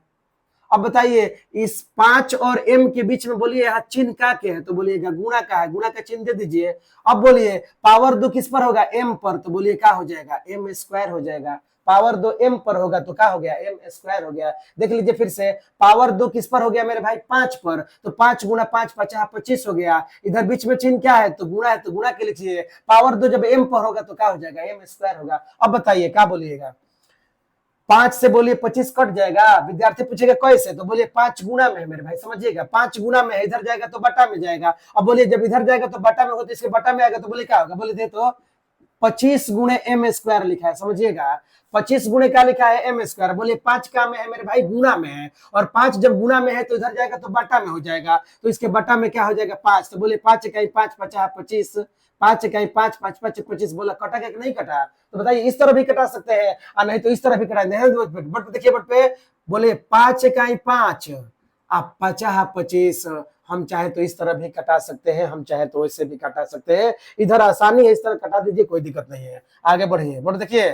अब बताइए इस 5 और m के बीच में बोलिए यहाँ चिन्ह का क्या है, तो बोलिएगा गुणा का है, गुणा का चिन्ह दे दीजिए। अब बोलिए पावर 2 किस पर होगा, m पर, तो बोलिए क्या हो जाएगा, m स्क्वायर हो जाएगा। पावर 2 m पर होगा तो क्या हो गया, m स्क्वायर हो गया। देख लीजिए फिर से, पावर 2 किस पर हो गया मेरे भाई, 5 पर, तो 5 गुना 5 50 25 हो गया। इधर बीच में चिन्ह क्या है, तो गुणा है, तो गुणा के लिखिए। पावर 2 जब m पर होगा तो क्या हो जाएगा, m स्क्वायर होगा। अब बताइए क्या बोलिएगा, 5 से बोलिए 25 कट जाएगा। विद्यार्थी पूछेगा कैसे, तो बोलिए 5 गुना में है मेरे भाई, समझिएगा, 5 गुना में है, इधर जाएगा तो बटा में जाएगा। अब बोलिए जब इधर जाएगा तो बटा में हो तो इसके बटा में आएगा, तो बोलिए क्या होगा, बोले दे तो 25 गुणे m स्क्वायर लिखा है, समझिएगा, 25 गुणे क्या लिखा है, m स्क्वायर। बोलिए 5 क्या में है मेरे भाई, गुना में है, और 5 जब गुना में है तो इधर जाएगा तो बटा में हो जाएगा, तो इसके बटा में क्या हो जाएगा, 5। तो बोलिए 5 इकाई 5 50 25, 5 इकाई 5 5 5 25, बोला कटा क्या नहीं कटा, तो बताइए इस तरह भी कटा सकते हैं और नहीं तो इस तरह भी कटा बट देखिए बट पे, बोले 5 इकाई 5 आप 50 25, हम चाहे तो इस तरह भी कटा सकते हैं, हम चाहे तो इससे भी कटा सकते हैं, इधर आसानी है, इस तरह कटा दीजिए, कोई दिक्कत नहीं है। आगे बढ़िए, बोल देखिए,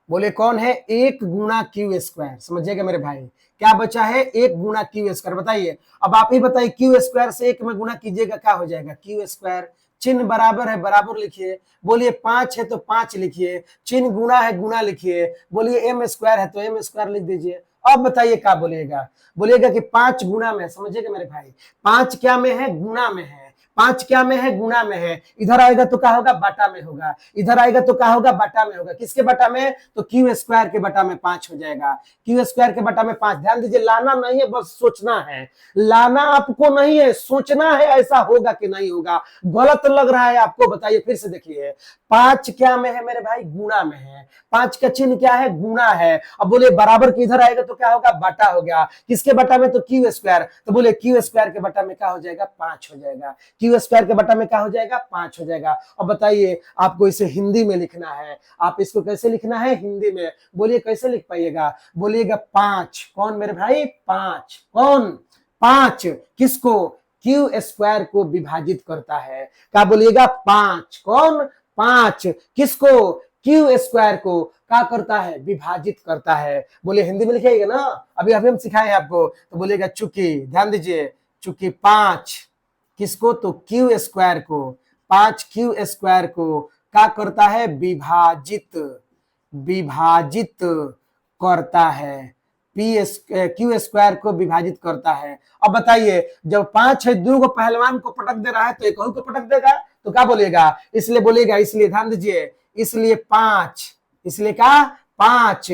बोले कौन है, 1 गुना क्यू स्क्वायर, समझिएगा मेरे भाई, क्या बचा है, 1 गुना क्यू स्क्वायर। बताइए अब आप ही बताइए, क्यू स्क्वायर से 1 में गुना कीजिएगा क्या हो जाएगा, क्यू स्क्वायर, चिन्ह बराबर है, बराबर लिखिए। बोलिए 5 है तो 5 लिखिए, चिन्ह गुना है, गुना लिखिए। बोलिए m स्क्वायर है तो m स्क्वायर लिख दीजिए। अब बताइए क्या बोलिएगा, बोलिएगा कि 5 गुना में, समझिएगा मेरे भाई, 5 क्या में है, गुना में है, 5 क्या में है, गुना में है, इधर आएगा तो क्या होगा, बटा में होगा, इधर आएगा तो क्या होगा, बटा में होगा। किसके बटा में, तो क्यू स्क्वायर के बटा में 5 हो जाएगा, क्यू स्क्वायर के बटा में 5। ध्यान दीजिए, लाना नहीं है, बस सोचना है, लाना आपको नहीं है, सोचना है ऐसा होगा कि नहीं होगा। गलत लग रहा है आपको, बताइए फिर से देखिए, 5 क्या में है मेरे भाई, गुना में है, 5 का चिन्ह क्या है, गुना है। अब बोले बराबर के इधर आएगा तो क्या होगा, बटा हो गया, किसके बटा में, तो क्यू स्क्वायर, तो बोले क्यू स्क्वायर के बटा में क्या हो जाएगा, 5 हो जाएगा, क्यू स्क्वायर के बटा में क्या हो जाएगा, 5 हो जाएगा। अब बताइए आपको इसे हिंदी में लिखना है, आप इसको कैसे लिखना है, हिंदी में, बोलिए कैसे लिख पाइएगा, बोलिएगा 5 कौन मेरे भाई, 5 कौन, 5 किसको, क्यू स्क्वायर को विभाजित करता है, क्या बोलिएगा, 5 कौन, 5 किसको, क्यू स्क्वायर को क्या करता है, विभाजित करता है। बोलिए हिंदी में लिखिएगा ना, अभी हम सिखाए हैं आपको, तो बोलिएगा चूंकि, ध्यान दीजिए, चूंकि 5 किसको, तो क्यू स्क्वायर को, 5 क्यू स्क्वायर को क्या करता है, विभाजित, विभाजित करता है, क्यू स्क्वायर को विभाजित करता है। अब बताइए जब 5 है, 2 को पहलवान को पटक दे रहा है तो एक को पटक देगा, तो क्या बोलिएगा, इसलिए बोलिएगा, इसलिए ध्यान दीजिए, इसलिए 5, इसलिए क्या 5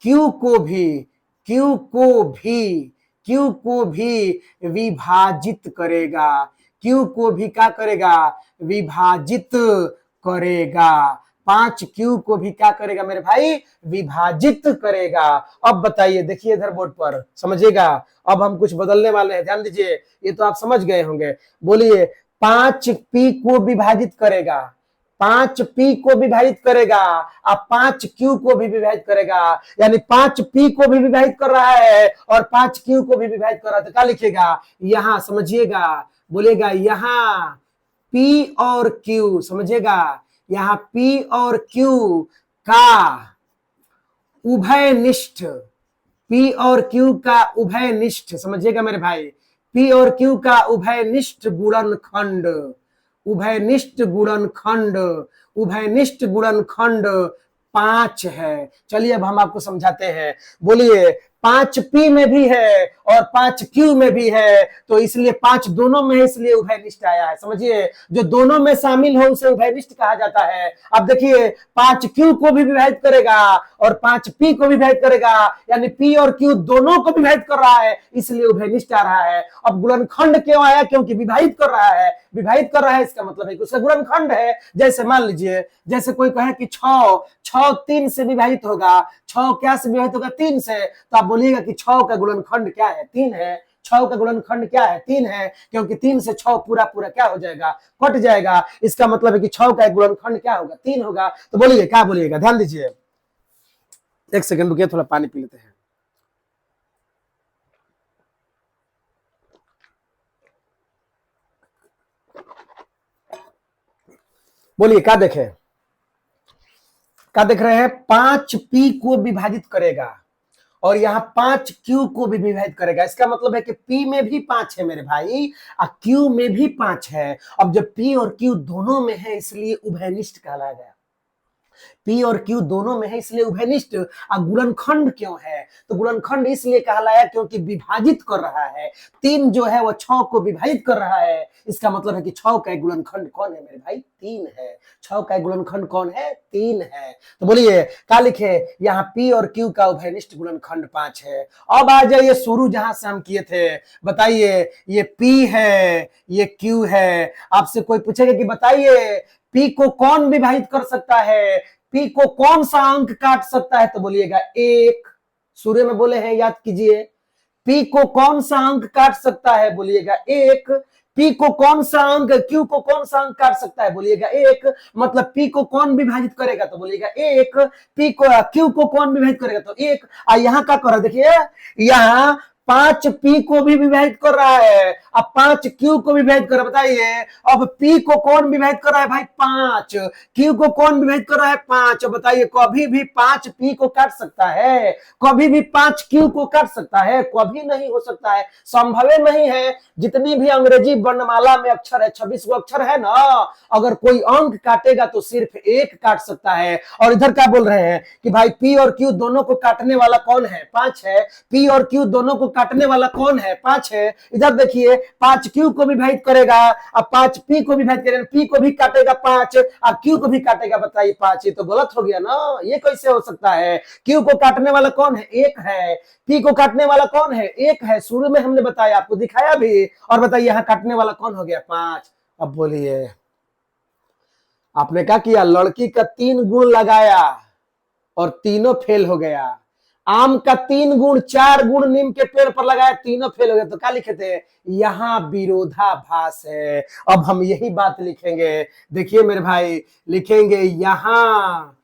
क्यू को भी, क्यू को भी, क्यू को भी विभाजित करेगा, क्यू को भी क्या करेगा, विभाजित करेगा, 5 क्यू को भी क्या करेगा मेरे भाई, विभाजित करेगा। अब बताइए, देखिए इधर बोर्ड पर समझिएगा, अब हम कुछ बदलने वाले हैं, ध्यान दीजिए, ये तो आप समझ गए होंगे। बोलिए 5 पी को विभाजित करेगा, 5 पी को विभाजित करेगा, अब 5 क्यू को भी विभाजित करेगा, यानी 5 पी को भी विभाजित कर रहा है और 5 क्यू को भी विभाजित कर रहा है। तो क्या लिखेगा, यहां समझिएगा, बोलेगा यहां पी और क्यू, समझिएगा, यहां पी और क्यू का उभयनिष्ठ, पी और क्यू का उभयनिष्ठ, समझिएगा मेरे भाई, पी और क्यू का उभयनिष्ठ गुणनखंड, उभयनिष्ठ गुणनखंड, उभयनिष्ठ गुणनखंड 5 है। चलिए अब हम आपको समझाते हैं। बोलिए 5 पी में भी है और 5 क्यू में भी है, तो इसलिए 5 दोनों में है, इसलिए उभयनिष्ठ आया है। समझिए, जो दोनों में शामिल हो उसे उभयनिष्ठ कहा जाता है। अब देखिए 5 क्यू को भी विभाजित करेगा और 5 पी को भी विभाजित करेगा, यानी पी और क्यू दोनों को विभाजित कर रहा है, इसलिए उभयनिष्ठ आ रहा है। अब गुणनखंड क्यों आया, क्योंकि विभाजित कर रहा है, विभाजित कर रहा है, इसका मतलब है कि उसका गुणनखंड है। जैसे मान लीजिए, जैसे कोई कहे कि 6 3 से विभाजित होगा, 6 क्या से विभाजित होगा, 3 से, तो आप बोलिएगा कि 6 का गुणनखंड क्या है, 3 है। 6 का गुणनखंड क्या है, 3 है, क्योंकि 3 से 6 पूरा पूरा क्या हो जाएगा, कट जाएगा। इसका मतलब है कि 6 का गुणनखंड क्या होगा, 3 होगा। तो बोलिए क्या बोलिएगा, ध्यान दीजिए, एक सेकंड रुकिए, थोड़ा पानी पी लेते हैं। बोलिए क्या देखे, क्या देख रहे हैं, 5 पी को विभाजित करेगा और यहाँ 5 क्यू को भी विभाजित करेगा। इसका मतलब है कि पी में भी 5 है मेरे भाई और क्यू में भी 5 है। अब जब पी और क्यू दोनों में है, इसलिए उभयनिष्ठ कहलाया गया। पी और क्यू दोनों में है, इसलिए उभयनिष्ठ। और गुणनखंड क्यों है, तो गुणनखंड इसलिए कहलाया क्योंकि विभाजित कर रहा है। 3 जो है वो 6 को विभाजित कर रहा है, इसका मतलब है कि 6 का गुणनखंड कौन है मेरे भाई, 3 है। 6 का गुणनखंड कौन है, 3 है। तो बोलिए क्या लिखे, यहाँ पी और क्यू का उभयनिष्ठ गुणनखंड 5 है। अब आ जाइए शुरू जहां से हम किए थे, बताइए ये पी है, ये क्यू है। आपसे कोई पूछेगा कि बताइए पी को कौन विभाजित कर सकता है, पी को कौन सा अंक काट सकता है, तो बोलिएगा 1। सूर्य में बोले हैं, याद कीजिए, पी को कौन सा अंक काट सकता है, बोलिएगा 1। पी को कौन सा अंक, क्यू को कौन सा अंक काट सकता है, बोलिएगा 1। मतलब पी को कौन विभाजित करेगा, तो बोलिएगा 1। पी को, क्यू को कौन विभाजित करेगा, तो 1। यहाँ क्या कर रहा है, देखिए यहाँ 5 पी को भी विभाजित कर रहा है, अब 5 क्यू को विभाजित कर रहा है। बताइए अब पी को कौन विभाजित कर रहा है भाई, 5। क्यू को कौन विभाजित कर रहा है, 5। बताइए कभी भी 5 पी को काट सकता है, कभी भी 5 क्यू को काट सकता है, कभी नहीं हो सकता है, संभव नहीं है। जितनी भी अंग्रेजी वर्णमाला में अक्षर है, 26 अक्षर है ना, अगर कोई अंक काटेगा तो सिर्फ 1 काट सकता है। और इधर क्या बोल रहे हैं कि भाई पी और क्यू दोनों को काटने वाला कौन है, 5 है। पी और क्यू दोनों को काटने वाला कौन है, 5 है। इधर देखिए 5 क्यू को विभाजित करेगा, अब 5 पी को विभाजित करेगा, पी को भी काटेगा 5 और क्यू को भी काटेगा। बताइए 5, ये तो गलत हो गया ना, ये कैसे हो सकता है। क्यू को काटने वाला कौन है, 1 है। पी को काटने वाला कौन है, 1 है। शुरू में हमने बताया, आपको दिखाया भी। और बताइए यहाँ काटने वाला कौन हो गया, 5। अब बोलिए आपने क्या किया, लड़की का 3 गुण लगाया और तीनों फेल हो गया। आम का 3 गुण, 4 गुण नीम के पेड़ पर लगाया, तीनों फेल हो गए। तो क्या लिखे थे, यहाँ विरोधाभास है। अब हम यही बात लिखेंगे, देखिए मेरे भाई, लिखेंगे यहाँ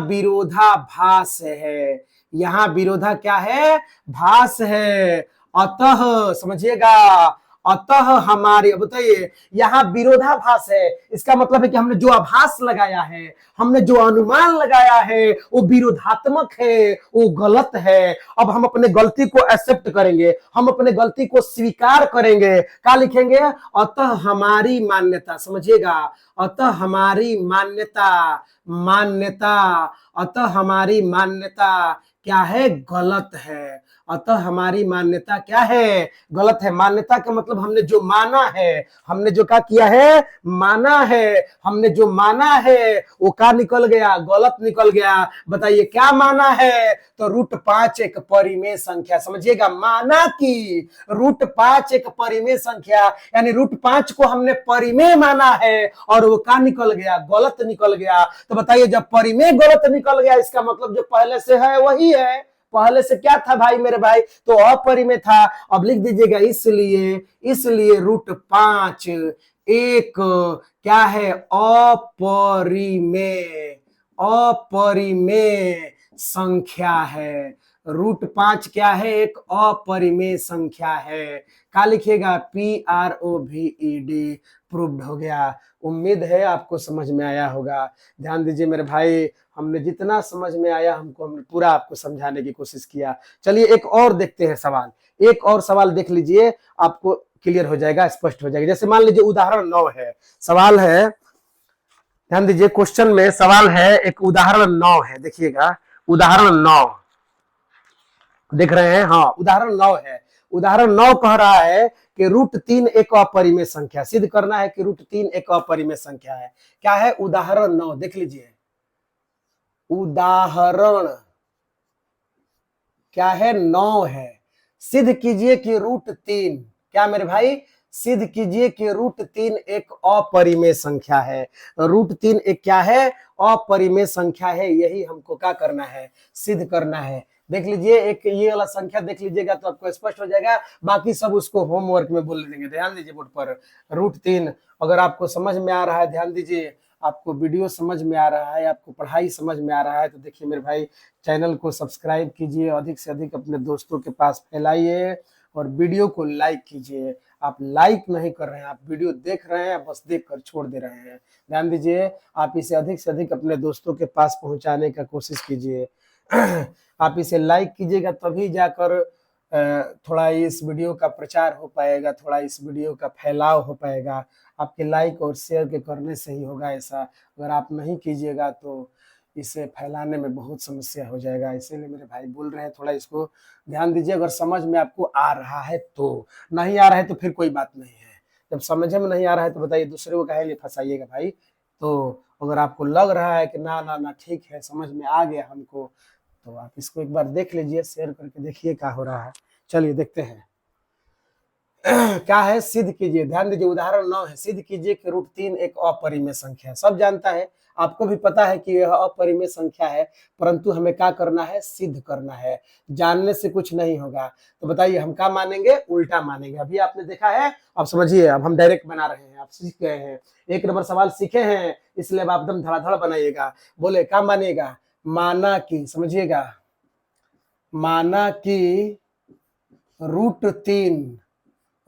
विरोधाभास है। यहाँ विरोधा क्या है, भास है। अतः समझिएगा, अतः हमारे, बताइए यहाँ विरोधाभास है, इसका मतलब है कि हमने जो आभास लगाया है, हमने जो अनुमान लगाया है वो विरोधात्मक है, वो गलत है। अब हम अपने गलती को एक्सेप्ट करेंगे, हम अपने गलती को स्वीकार करेंगे। क्या लिखेंगे, अतः हमारी मान्यता, समझिएगा, अतः हमारी मान्यता, अतः हमारी मान्यता क्या है, गलत है। अतः हमारी मान्यता क्या है, गलत है। मान्यता का मतलब हमने जो माना है, हमने जो क्या किया है, माना है। हमने जो माना है वो क्या निकल गया, गलत निकल गया। बताइए क्या माना है, तो √5 एक परिमेय संख्या। समझिएगा, माना कि √5 एक परिमेय संख्या, यानी √5 को हमने परिमेय माना है और वो क्या निकल गया, गलत निकल गया। तो बताइए जब परिमेय गलत निकल गया, इसका मतलब जो पहले से है वही है। पहले से क्या था भाई मेरे भाई, तो अपरिमेय था। अब लिख दीजिएगा इसलिए, इसलिए √5 एक क्या है, अपरिमेय, अपरिमेय संख्या है। √5 क्या है, एक अपरिमेय संख्या है। क्या लिखिएगा, PROVED, प्रूव्ड हो गया। उम्मीद है आपको समझ में आया होगा। ध्यान दीजिए मेरे भाई, हमने जितना समझ में आया हमको, हमने पूरा आपको समझाने की कोशिश किया। चलिए एक और देखते हैं सवाल, एक और सवाल देख लीजिए, आपको क्लियर हो जाएगा, स्पष्ट हो जाएगा। जैसे मान लीजिए उदाहरण 9 है, सवाल है, ध्यान दीजिए क्वेश्चन में सवाल है, एक उदाहरण 9 है, देखिएगा उदाहरण 9 देख रहे हैं, हाँ उदाहरण 9 है। उदाहरण 9 कह रहा है कि √3 एक अपरिमेय संख्या, सिद्ध करना है कि √3 एक अपरिमेय संख्या है। क्या है, उदाहरण 9 देख लीजिए। उदाहरण क्या है, 9 है। सिद्ध कीजिए कि √3, क्या मेरे भाई, सिद्ध कीजिए कि √3 एक अपरिमेय संख्या है। √3 एक क्या है, अपरिमेय संख्या है। यही हमको क्या करना है, सिद्ध करना है। देख लीजिए, एक ये वाला संख्या देख लीजिएगा तो आपको स्पष्ट हो जाएगा। बाकी सब उसको होमवर्क में बोल देंगे। ध्यान दीजिए बोर्ड पर, √3 अगर आपको समझ में आ रहा है, ध्यान दीजिए, आपको वीडियो समझ में आ रहा है, आपको पढ़ाई समझ में आ रहा है, तो देखिए मेरे भाई, चैनल को सब्सक्राइब कीजिए, अधिक से अधिक अपने दोस्तों के पास फैलाइए और वीडियो को लाइक कीजिए। आप लाइक नहीं कर रहे हैं, आप वीडियो देख रहे हैं, बस देख कर छोड़ दे रहे हैं। ध्यान दीजिए, आप इसे अधिक से अधिक अपने दोस्तों के पास पहुंचाने का कोशिश कीजिए। आप इसे लाइक कीजिएगा तभी जाकर थोड़ा इस वीडियो का प्रचार हो पाएगा, थोड़ा इस वीडियो का फैलाव हो पाएगा। आपके लाइक और शेयर के करने से ही होगा ऐसा। अगर आप नहीं कीजिएगा तो इसे फैलाने में बहुत समस्या हो जाएगा। इसीलिए मेरे भाई बोल रहे हैं, थोड़ा इसको ध्यान दीजिए। अगर समझ में आपको आ रहा है तो, नहीं आ रहा है तो फिर कोई बात नहीं है। जब समझ में नहीं आ रहा है तो बताइए दूसरे को काहे लिए फंसाइएगा भाई। तो अगर आपको लग रहा है कि ना ना ना ठीक है, समझ में आ गया हमको, तो आप इसको एक बार देख लीजिए, शेयर करके देखिए क्या हो रहा है। चलिए देखते हैं। क्या है, सिद्ध कीजिए। ध्यान दीजिए, उदाहरण 9 है, सिद्ध कीजिए कि √3 एक अपरिमेय संख्या है। सब जानता है, आपको भी पता है कि यह अपरिमेय संख्या है, परंतु हमें क्या करना है, सिद्ध करना है। जानने से कुछ नहीं होगा। तो बताइए हम क्या मानेंगे, उल्टा मानेंगे। अभी आपने देखा है, अब समझिए, अब हम डायरेक्ट बना रहे हैं, आप सीख गए हैं, 1 नंबर सवाल सीखे हैं, इसलिए अब आप एकदम धड़ाधड़ बनाइएगा। बोले क्या मानेगा, माना कि, समझिएगा, माना कि √3,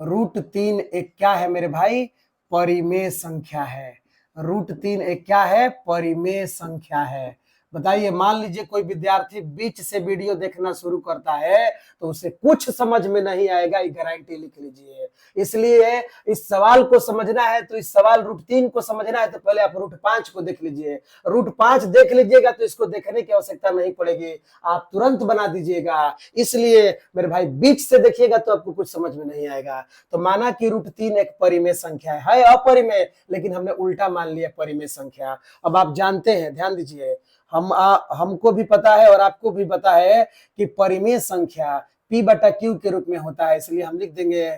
√3 एक क्या है मेरे भाई, परिमेय संख्या है। √3 एक क्या है, परिमेय संख्या है। बताइए, मान लीजिए कोई विद्यार्थी बीच से वीडियो देखना शुरू करता है तो उसे कुछ समझ में नहीं आएगा, ये गारंटी लिख लीजिए। इसलिए इस सवाल को समझना है, तो इस सवाल √3 को समझना है तो पहले आप √5 को देख लीजिए। √5 देख लीजिएगा तो इसको देखने की आवश्यकता नहीं पड़ेगी, आप तुरंत बना दीजिएगा। इसलिए मेरे भाई बीच से देखिएगा तो आपको कुछ समझ में नहीं आएगा। तो माना कि √3 एक परिमेय संख्या है अपरिमेय, लेकिन हमने उल्टा मान लिया परिमेय संख्या। अब आप जानते हैं, ध्यान दीजिए, हमको भी पता है और आपको भी पता है कि परिमेय संख्या P/Q के रूप में होता है। इसलिए हम लिख देंगे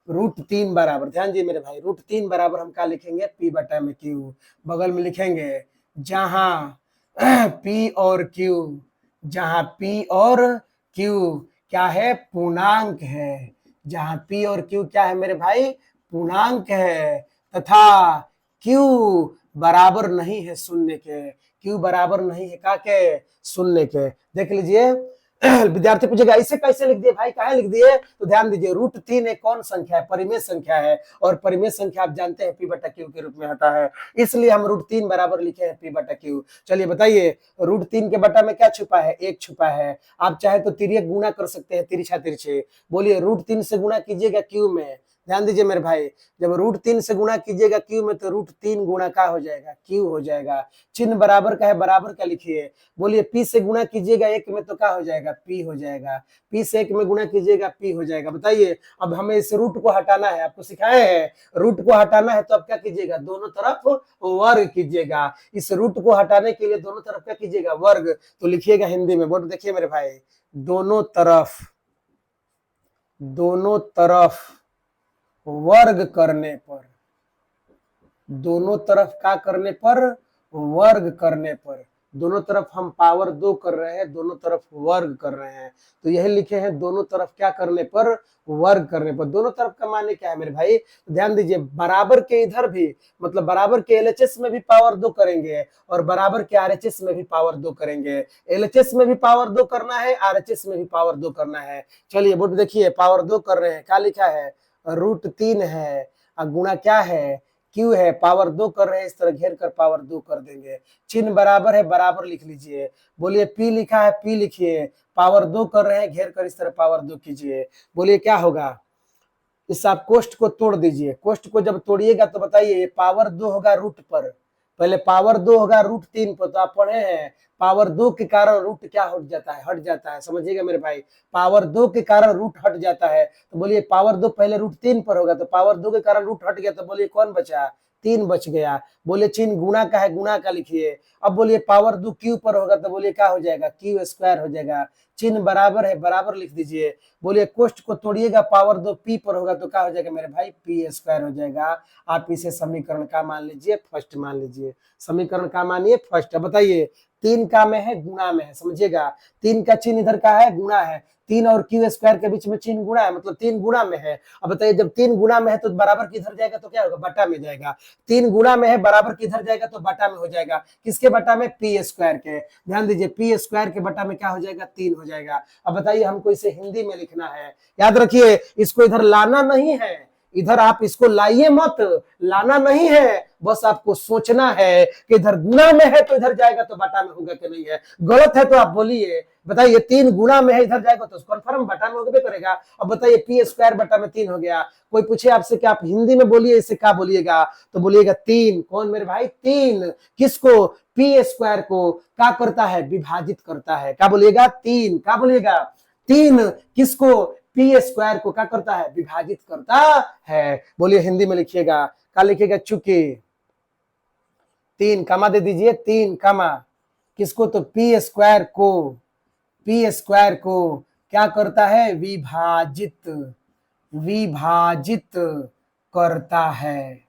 √3 बराबर, ध्यान दीजिए मेरे भाई, √3 बराबर हम क्या लिखेंगे, P/Q। बगल में लिखेंगे जहां P और Q, जहां P और Q क्या है, पूर्णांक है। जहां P और Q क्या है मेरे भाई, पूर्णांक है, तथा Q बराबर नहीं है शून्य के। Q बराबर नहीं है का के, शून्य के। देख लीजिए, विद्यार्थी पूछेगा ऐसे कैसे लिख दिए भाई, काहे लिख दिए, तो ध्यान दीजिए, √3 एक कौन संख्या है, परिमेय संख्या है, और परिमेय संख्या आप जानते हैं P/Q के रूप में होता है। इसलिए हम √3 बराबर लिखे हैं P/Q। चलिए बताइए, √3 के बटा में क्या छुपा है, 1 छुपा है। आप चाहे तो तिर्यक गुणा कर सकते हैं, तिरछा तिरछे। बोलिए, √3 से गुणा कीजिएगा Q में ध्यान दीजिए मेरे भाई, जब √3 से गुणा कीजिएगा क्यू में तो √3 गुणा का हो जाएगा, क्यू हो जाएगा। चिन्ह बराबर का है, बराबर का लिखिए। बोलिए पी से गुणा कीजिएगा 1 में तो क्या हो जाएगा, पी हो जाएगा। पी से 1 में गुणा कीजिएगा पी हो जाएगा। बताइए अब हमें इस रूट को हटाना है, आपको सिखाए हैं रूट को हटाना है, तो अब क्या कीजिएगा, दोनों तरफ वर्ग कीजिएगा। इस रूट को हटाने के लिए दोनों तरफ क्या कीजिएगा, वर्ग। तो लिखिएगा हिंदी में, बोर्ड देखिए मेरे भाई, दोनों तरफ वर्ग करने पर, दोनों तरफ क्या करने पर, वर्ग करने पर, दोनों तरफ हम पावर 2 कर रहे हैं, दोनों तरफ वर्ग कर रहे हैं, तो यही लिखे हैं दोनों तरफ क्या करने पर, वर्ग करने पर। दोनों तरफ का माने क्या है मेरे भाई, तो ध्यान दीजिए, बराबर के इधर भी, मतलब बराबर के एलएचएस में भी पावर 2 करेंगे और बराबर के आरएचएस में भी पावर 2 करेंगे। एलएचएस में भी पावर 2 करना है, आरएचएस में भी पावर 2 करना है। चलिए बोर्ड देखिए, पावर 2 कर रहे हैं, क्या लिखा है, √3 है, और गुणा क्या है, क्यू है, पावर 2 कर रहे हैं, इस तरह घेर कर पावर 2 कर देंगे। चिन्ह बराबर है, बराबर लिख लीजिए। बोलिए पी लिखा है, पी लिखिए। पावर 2 कर रहे हैं, घेर कर इस तरह पावर 2 कीजिए। बोलिए क्या होगा, इस आप कोष्ठ को तोड़ दीजिए। कोष्ठ को जब तोड़िएगा तो बताइए, पावर 2 होगा रूट पर, पहले पावर 2 होगा √3 पर, तो आप पढ़े हैं पावर 2 के कारण रूट क्या हट जाता है, हट जाता है। समझिएगा मेरे भाई, पावर 2 के कारण रूट हट जाता है। तो बोलिए पावर 2 पहले √3 पर होगा, तो पावर 2 के कारण रूट हट गया, तो बोलिए कौन बचा, 3 बच गया। बोले चिन्ह गुणा का है, गुणा का लिखिए। अब बोलिए पावर 2 क्यू पर होगा, तो बोलिए क्या हो जाएगा, क्यू² हो जाएगा। चिन्ह बराबर है, बराबर लिख दीजिए। बोलिए कोष्ठ को तोड़िएगा, पावर 2 पी पर होगा, तो क्या हो जाएगा मेरे भाई, p² हो जाएगा। आप इसे समीकरण का मान लीजिए, फर्स्ट मान लीजिए। समीकरण का मानिए फर्स्ट। अब बताइए 3 का में है, गुणा में है, समझिएगा। 3 का चिन्ह इधर का है, गुणा है। 3 और क्यू² के बीच में चिन्ह गुणा है, मतलब 3 गुणा में है। अब बताइए जब 3 गुणा में है तो बराबर किधर जाएगा, तो क्या होगा, बटा में जाएगा। 3 गुणा में है, बराबर किधर जाएगा, तो बटा में हो जाएगा। किसके बटा में, p² के। ध्यान दीजिए, p² के बटा में क्या हो जाएगा, 3 हो जाएगा। अब बताइए हमको इसे हिंदी में लिखना है। याद रखिए, इसको इधर लाना नहीं है, इधर आप इसको लाइए मत, लाना नहीं है, बस आपको सोचना है कि इधर गुणा में है तो इधर जाएगा तो बटा में होगा कि नहीं है। गलत है तो आप बोलिए। बताइए 3 गुणा में है, इधर जाएगा तो कन्फर्म बटा में होगा करेगा। अब बताइए p² बटा में 3 हो गया। कोई पूछे आपसे कि आप हिंदी में बोलिए, इसे क्या बोलिएगा, तो बोलिएगा 3। कौन मेरे भाई, 3 किसको, p² को क्या करता है, विभाजित करता है। क्या बोलिएगा, 3। क्या बोलिएगा, 3 किसको, p² को क्या करता है, विभाजित करता है। बोलिए हिंदी में लिखिएगा, क्या लिखिएगा, चूंकि 3 कमा दे दीजिए, 3 कमा किसको, तो p² को क्या करता है, विभाजित करता है।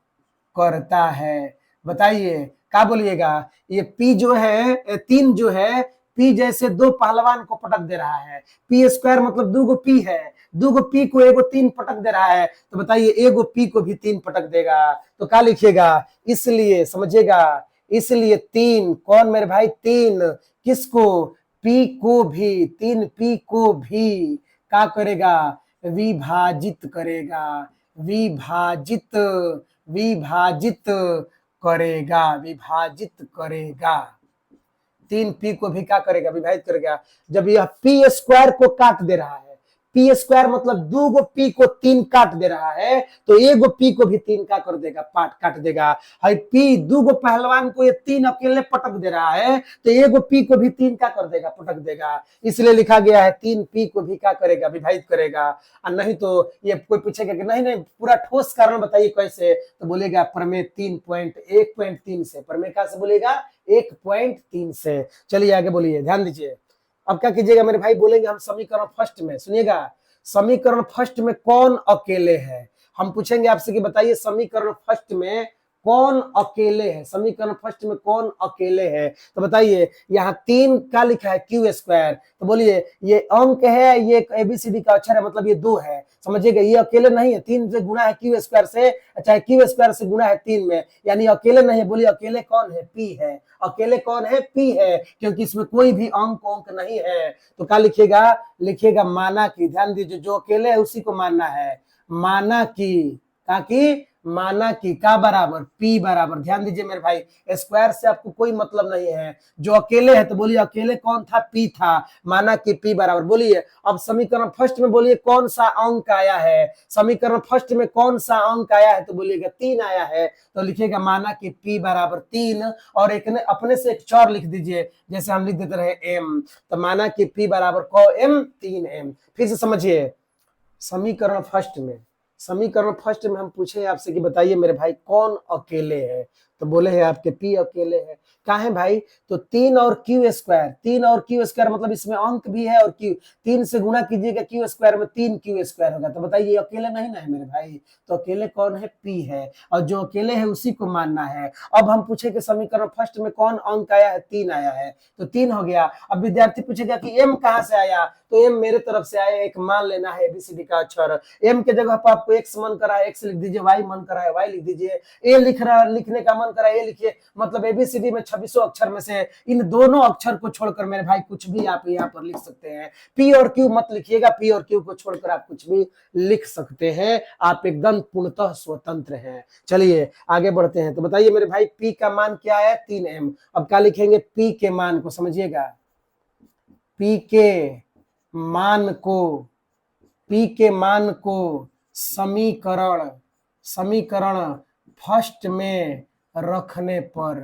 बताइए क्या बोलिएगा, ये p जो है, 3 जो है, p जैसे 2 पहलवान को पटक दे रहा है। p² मतलब 2 गो p है, 2 गो p को एगो 3 पटक दे रहा है, तो बताइए एगो p को भी 3 पटक देगा। तो क्या लिखिएगा, इसलिए समझिएगा, इसलिए 3 कौन मेरे भाई, 3 किसको, p को भी, 3 p को भी क्या करेगा, विभाजित करेगा, विभाजित करेगा। 3p को भी क्या करेगा, विभाजित करेगा। जब यह p² को काट दे रहा है, p² मतलब 2 गो p को 3 काट दे रहा है, तो एगो p को भी 3 का कर देगा, काट देगा। है p 2 गो पहलवान को ये 3 अकेले पटक दे रहा है, तो एगो p को भी 3 का कर देगा, पटक देगा। इसलिए लिखा गया है 3p को भी क्या करेगा, विभाजित करेगा। और नहीं तो ये कोई पूछेगा कि नहीं नहीं पूरा ठोस कारण बताइए कैसे, तो बोलेगा प्रमेय 3.1.3 से। प्रमेय कहां से बोलेगा, 1.3 से। चलिए आगे बोलिए, ध्यान दीजिए। अब क्या कीजिएगा मेरे भाई, बोलेंगे हम समीकरण फर्स्ट में, सुनिएगा, समीकरण फर्स्ट में कौन अकेले है। हम पूछेंगे आपसे कि बताइए समीकरण फर्स्ट में कौन अकेले है, समीकरण फर्स्ट में कौन अकेले है। तो बताइए यहाँ 3 का लिखा है, क्यू²। तो बोलिए ये अंक है, ये ABCD का अक्षर है, मतलब ये 2 है, समझिएगा। ये अकेले नहीं है, 3 से गुणा है क्यू² से, चाहे क्यू² से गुणा है 3 में, यानी अकेले नहीं है। बोलिए अकेले कौन है, p है। अकेले कौन है, p है, क्योंकि इसमें कोई भी अंक नहीं है। तो क्या लिखिएगा, लिखिएगा माना कि, ध्यान दीजिए, जो अकेले है उसी को मानना है, माना कि, ताकि माना कि का बराबर पी बराबर, ध्यान दीजिए मेरे भाई, स्क्वायर से आपको कोई मतलब नहीं है, जो अकेले है तो बोलिए अकेले कौन था, पी था, माना कि पी बराबर। बोलिए अब समीकरण फर्स्ट में बोलिए कौन सा अंक आया है, समीकरण फर्स्ट में कौन सा अंक आया है, तो बोलिएगा 3 आया है, तो लिखिएगा माना कि पी बराबर 3, और एक ने अपने से एक चौर लिख दीजिए, जैसे हम लिख देते रहे एम, तो माना कि पी बराबर को एम 3m। फिर से समझिए, समीकरण फर्स्ट में, समीकरण फर्स्ट में हम पूछे आपसे कि बताइए मेरे भाई कौन अकेले है, तो बोले हैं आपके पी अकेले है। कहा है भाई, तो 3 और क्यू स्क्वायर, 3 और क्यू स्क्वायर मतलब इसमें अंक भी है और क्यू, 3 से गुणा कीजिएगा क्यू स्क्वायर में 3 क्यू स्क्वायर होगा, तो बताइए ये अकेले नहीं ना है मेरे भाई, तो अकेले कौन है, पी है, और जो अकेले है उसी को मानना है। अब हम पूछे कि समीकरण फर्स्ट में कौन अंक आया है, 3 आया है, तो 3 हो गया। अब विद्यार्थी पूछेगा कि एम कहां से आया, तो एम मेरे तरफ से आया, एक मान लेना है एबीसीडी का अक्षर। एम के जगह पर आपको एक्स मन करा है एक्स लिख दीजिए, वाई मन करा है वाई लिख दीजिए, ए लिखने का मन करा है ए लिखिए, मतलब एबीसीडी में 26 अक्षर में से इन दोनों अक्षर को छोड़कर मेरे भाई कुछ भी आप यहाँ पर लिख सकते हैं। पी और क्यू मत लिखिएगा, पी और क्यू को छोड़कर आप कुछ भी लिख सकते हैं, आप एकदम पूर्णतः स्वतंत्र हैं। चलिए आगे बढ़ते हैं, तो बताइए मेरे भाई पी का मान क्या है, 3m। अब क्या लिखेंगे, पी के मान को समझिएगा, पी के मान को, पी के मान को समीकरण, समीकरण फर्स्ट में रखने पर,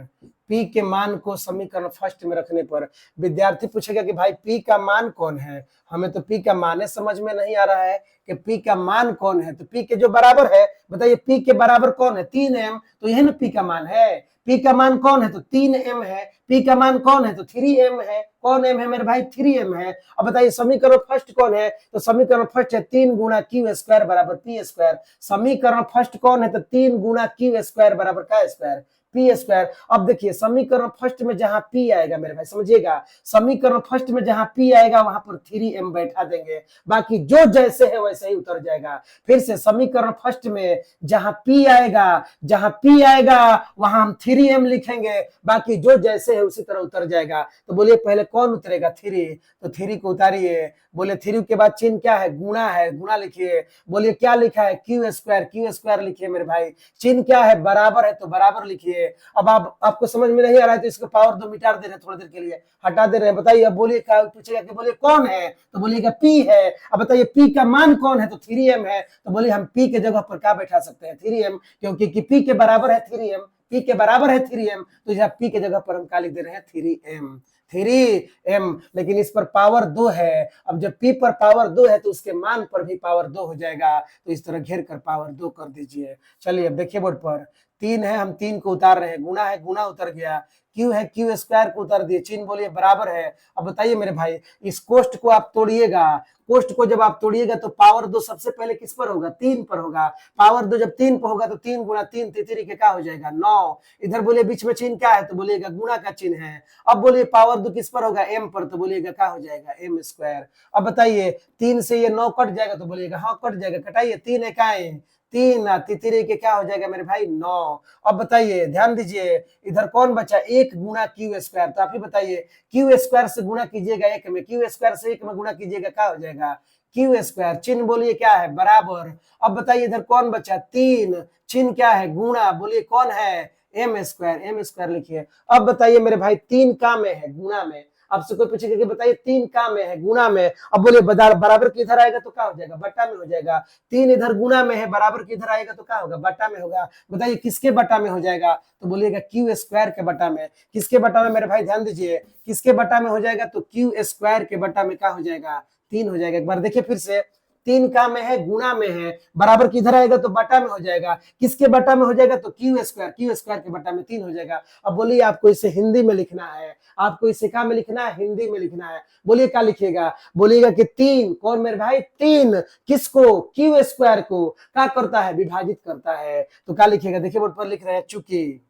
पी के मान को समीकरण फर्स्ट में रखने पर, विद्यार्थी पूछेगा कि भाई पी का मान कौन है, हमें तो पी का मान समझ में नहीं आ रहा है कि पी का मान कौन है, तो पी के जो बराबर है, बताइए पी के बराबर कौन है, 3m, तो यही ना पी का मान है। पी का मान कौन है, तो 3m है, पी का मान कौन है, तो 3m है, कौन m है मेरे भाई, 3m है। अब बताइए समीकरण फर्स्ट कौन है, तो समीकरण फर्स्ट है 3 गुणा क्यू स्क्वायर बराबर पी स्क्वायर, समीकरण फर्स्ट कौन है, तो 3 गुणा क्यू स्क्वायर बराबर का स्क्वायर, पी स्क्वायर। अब देखिए समीकरण फर्स्ट में जहां पी आएगा मेरे भाई, समझिएगा, समीकरण फर्स्ट में जहां पी आएगा वहां पर 3m बैठा देंगे, बाकी जो जैसे है वैसे ही उतर जाएगा। फिर से समीकरण फर्स्ट में जहां पी आएगा, जहां पी आएगा वहां हम 3m लिखेंगे, बाकी जो जैसे है उसी तरह उतर जाएगा। तो बोलिए पहले कौन उतरेगा, 3, तो 3 को उतारिए, बोले 3 के बाद चिन्ह क्या है, गुणा है, गुणा लिखिए, बोलिए क्या लिखा है, क्यू स्क्वायर लिखिए मेरे भाई, चिन्ह क्या है, बराबर है तो बराबर लिखिए। अब आपको समझ में नहीं आ रहा है तो इसको पावर 2 मिटा दे रहे हैं, थोड़ी देर के लिए हटा दे रहे हैं। बताइए अब बोलिए, क्या पूछेगा कि बोलिए कौन है, तो बोलिएगा पी है। अब बताइए पी का मान कौन है, तो 3m है, तो बोलिए हम पी के जगह पर क्या बैठा सकते हैं, 3m, क्योंकि पी के बराबर है 3m, पी के बराबर है 3m, तो यहाँ पी के जगह पर हम क्या लिख दे रहे हैं, 3m, 3m, लेकिन इस पर पावर 2 है। अब जब p पर पावर 2 है तो उसके मान पर भी पावर 2 हो जाएगा, तो इस तरह घेर कर पावर 2 कर दीजिए। चलिए अब देखिए बोर्ड पर 3 है, हम 3 को उतार रहे हैं, गुणा है गुणा उतर गया, क्यू है क्यू स्क्वायर को उतार दिए, चिन्ह बोलिए बराबर है। अब बताइए मेरे भाई इस कोष्ट को आप तोड़िएगा, कोष्ट को जब आप तोड़िएगा तो पावर 2 सबसे पहले किस पर होगा, 3 पर होगा, पावर 2 जब 3 पर होगा तो 3 गुणा 3 तितरी के क्या हो जाएगा, 9। इधर बोलिए बीच में चिन्ह क्या है, तो बोलिएगा गुणा का चिन्ह है। अब बोलिए पावर 2 किस पर होगा, m पर, तो बोलिएगा क्या हो जाएगा, m स्क्वायर। अब बताइए 3 से ये 9 कट जाएगा, तो बोलिएगा हाँ कट जाएगा, कटाइए, 3 इकाई 3, तितरी के क्या हो जाएगा मेरे भाई, 9। अब बताइए ध्यान दीजिए इधर कौन बचा, 1 गुणा क्यू स्क्वायर, तो आप ही बताइए क्यू स्क्वायर से गुणा कीजिएगा 1 में, क्यू स्क्वायर से 1 में गुणा कीजिएगा क्या हो जाएगा, क्यू स्क्वायर, चिन्ह बोलिए क्या है, बराबर। अब बताइए इधर कौन बचा, 3, चिन्ह क्या है, गुणा, बोलिए कौन है, m स्क्वायर लिखिए। अब बताइए मेरे भाई 3 का में है, गुणा में, आपसे कोई पूछेगा कि बताइए 3 का में है, गुणा में, अब बोलिए बराबर किधर आएगा तो क्या हो जाएगा, बट्टा में हो जाएगा। 3 इधर गुणा में है, बराबर किधर आएगा तो क्या होगा, बट्टा में होगा। बताइए किसके बट्टा में हो जाएगा, तो बोलिएगा क्यू स्क्वायर के बट्टा में। किसके बट्टा में मेरे भाई, ध्यान दीजिए, किसके बट्टा में हो जाएगा, तो क्यू स्क्वायर के बट्टा में क्या हो जाएगा, 3 हो जाएगा। एक बार देखिए फिर से, 3 का में है, गुणा में है, बराबर किधर आएगा तो बटा में हो जाएगा, किसके बटा में हो जाएगा, तो क्यू स्क्वायर के बटा में 3 हो जाएगा। अब बोलिए आपको इसे हिंदी में लिखना है, आपको इसे क्या में लिखना है, हिंदी में लिखना है। बोलिए क्या लिखिएगा, बोलिएगा कि 3 कौन मेरे भाई, 3 किसको, क्यू स्क्वायर को क्या करता है, विभाजित करता है। तो क्या लिखिएगा, देखिए बोर्ड पर लिख रहे हैं, चूंकि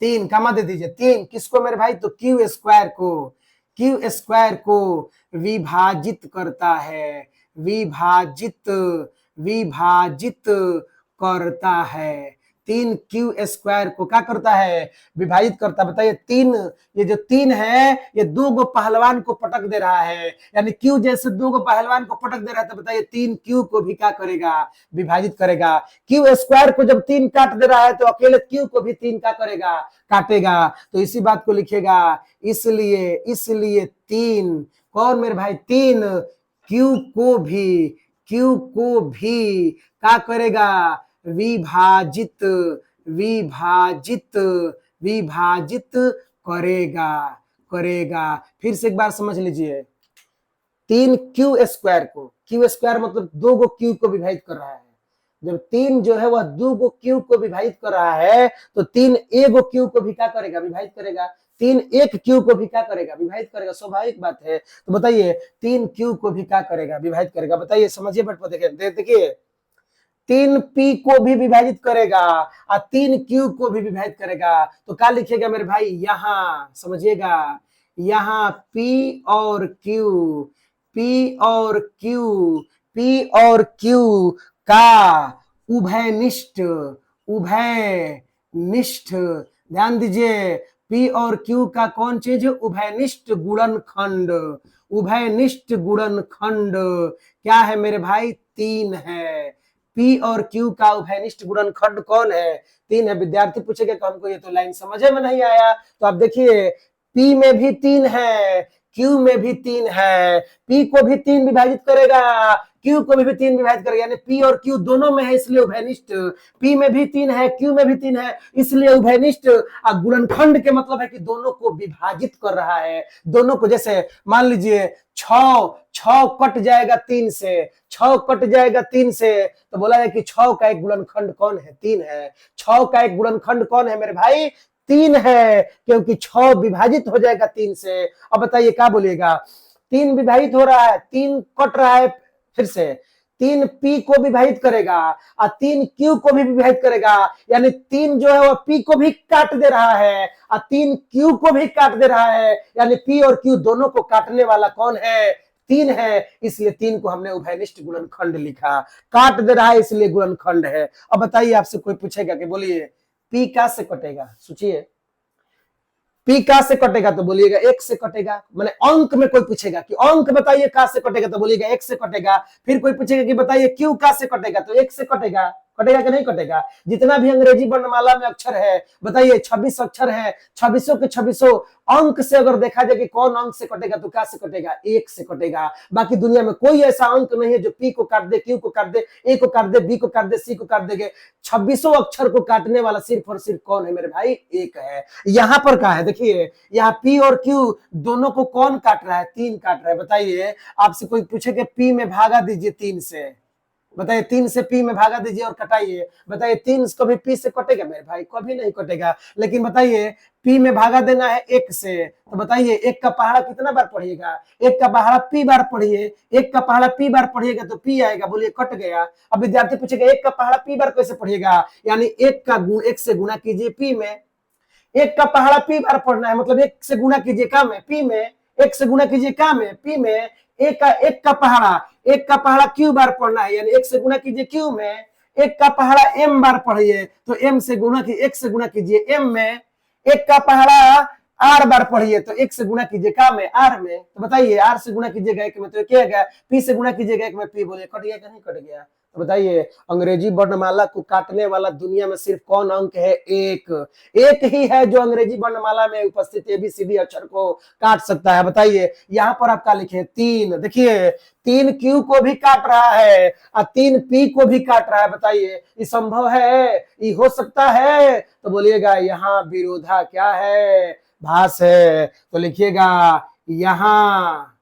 3 कमा दे दीजिए, 3 किसको मेरे भाई, तो क्यू स्क्वायर को विभाजित करता है, विभाजित करता है, तीन क्यू स्क्वायर को क्या करता है, विभाजित करता है। बताइए तीन, ये जो तीन है ये दो गो पहलवान को पटक दे रहा है, यानी क्यू जैसे दो गो पहलवान को पटक दे रहा है, तो बताइए तीन क्यू को भी क्या करेगा, विभाजित करेगा। क्यू स्क्वायर को जब तीन काट दे रहा है तो अकेले क्यू को भी तीन क्या करेगा, काटेगा। तो इसी बात को लिखेगा, इसलिए इसलिए तीन, कौन मेरे भाई, तीन क्यू को भी क्या करेगा, विभाजित विभाजित विभाजित करेगा करेगा। फिर से एक बार समझ लीजिए, तीन क्यू स्क्वायर को, क्यू स्क्वायर मतलब दो गो क्यू को विभाजित कर रहा है। जब तीन जो है वह दो गो क्यू को विभाजित कर रहा है तो तीन ए गो क्यू को भी क्या करेगा, विभाजित करेगा। तीन एक क्यू को भी क्या करेगा, विभाजित करेगा, स्वाभाविक बात है। तो बताइए तीन क्यू को भी क्या करेगा, विभाजित करेगा। बताइए, समझिए बट देखिए, तीन पी को भी विभाजित करेगा और तीन क्यू को भी विभाजित करेगा। तो क्या लिखेगा मेरे भाई, यहां समझिएगा, यहां पी और क्यू, पी और क्यू, पी और क्यू का उभयनिष्ठ, उभयनिष्ठ, ध्यान दीजिए, पी और क्यू का कौन चीज, उभयनिष्ठ गुणनखंड, उभयनिष्ठ गुणनखंड क्या है मेरे भाई, तीन है। पी और क्यू का उभयनिष्ठ गुणनखंड कौन है, तीन है। विद्यार्थी पूछेगा कि हमको ये तो लाइन समझे में नहीं आया, तो आप देखिए पी में भी तीन है, क्यू में भी तीन है, पी को भी तीन विभाजित करेगा, क्यू को भी तीन विभाजित करेगा, यानी पी और क्यू दोनों में है इसलिए उभयनिष्ठ। पी में भी तीन है, क्यू में भी तीन है इसलिए उभयनिष्ठ। और गुणनखंड के मतलब है कि दोनों को विभाजित कर रहा है, दोनों को। जैसे मान लीजिए छ कट जाएगा तीन से, छ कट जाएगा तीन से, तो बोला है कि छ का एक गुणनखंड कौन है, तीन है। छ का एक गुणनखंड कौन है मेरे भाई, तीन है, क्योंकि छ विभाजित हो जाएगा तीन से। अब बताइए क्या बोलिएगा, तीन विभाजित हो रहा है, तीन कट रहा है, फिर से तीन पी को विभाजित करेगा और तीन क्यू को भी विभाजित करेगा, यानी तीन जो है वह पी को भी काट दे रहा है और तीन क्यू को भी काट दे रहा है, यानी पी और क्यू दोनों को काटने वाला कौन है, तीन है, इसलिए तीन को हमने उभयनिष्ठ गुणनखंड लिखा। काट दे रहा है इसलिए गुणनखंड है। अब बताइए, आपसे कोई पूछेगा कि बोलिए पी का से कटेगा, सोचिए पी का से कटेगा, तो बोलिएगा एक से कटेगा। मैंने अंक में कोई पूछेगा कि अंक बताइए का से कटेगा, तो बोलिएगा एक से कटेगा। फिर कोई पूछेगा कि बताइए क्यू का से कटेगा, तो एक से कटेगा। कटेगा कि नहीं कटेगा। जितना भी अंग्रेजी वर्णमाला में अक्षर है, बताइए 26 अक्षर है, 26 के 26 अंक से अगर देखा जाए कि कौन अंक से कटेगा, तो क्या से कटेगा, एक से कटेगा। बाकी दुनिया में कोई ऐसा अंक नहीं है जो पी को काट दे, क्यू को काट दे, ए को काट दे, बी को काट दे, सी को काट देंगे। 26 अक्षर को काटने वाला सिर्फ और सिर्फ कौन है मेरे भाई, एक है। यहाँ पर क्या है, देखिए यहाँ पी और क्यू दोनों को कौन काट रहा है, तीन काट रहा है। बताइए, आपसे कोई पूछे कि पी में भागा दीजिए तीन से, बताइए तीन से पी में भागा दीजिए और कटाइए। बताइए तीन कभी पी से कटेगा मेरे भाई, कभी नहीं कटेगा। लेकिन बताइए पी में भागा देना है एक से, तो बताइए एक का पहाड़ा कितना बार पढ़िएगा, एक का पहाड़ा पी बार पढ़िए, एक का पहाड़ा पी बार पढ़िएगा तो पी आएगा, बोलिए कट गया। अब विद्यार्थी पूछेगा एक का पहाड़ा पी बार कैसे पढ़िएगा, यानी एक का गुण एक से गुणा कीजिए पी में, एक का पहाड़ा पी बार पढ़ना है, मतलब एक से गुणा कीजिए का में, पी में, एक से गुणा कीजिए का में, पी में, एक का पहाड़ा क्यू बार पढ़ना है, यानी एक से गुणा कीजिए क्यू में, एक का पहाड़ा एम बार पढ़िए तो एम से गुणा की, एक से गुणा कीजिए एम में, एक का पहाड़ा आर बार पढ़िए तो एक से गुणा कीजिए का में, आर में। तो बताइए आर से गुणा कीजिएगा एक में तो क्या गया, पी से गुणा कीजिएगा एक में, पी, बोलिए कट गया कि नहीं कट गया। तो बताइए अंग्रेजी वर्णमाला को काटने वाला दुनिया में सिर्फ कौन अंक है, एक, एक ही है जो अंग्रेजी वर्णमाला में उपस्थित एबीसीडी अक्षर को काट सकता है। बताइए यहाँ पर आप क्या लिखे, तीन, देखिए तीन क्यू को भी काट रहा है और तीन पी को भी काट रहा है। बताइए ये संभव है, ये हो सकता है, तो बोलिएगा यहाँ विरोधा क्या है, भास है। तो लिखिएगा यहाँ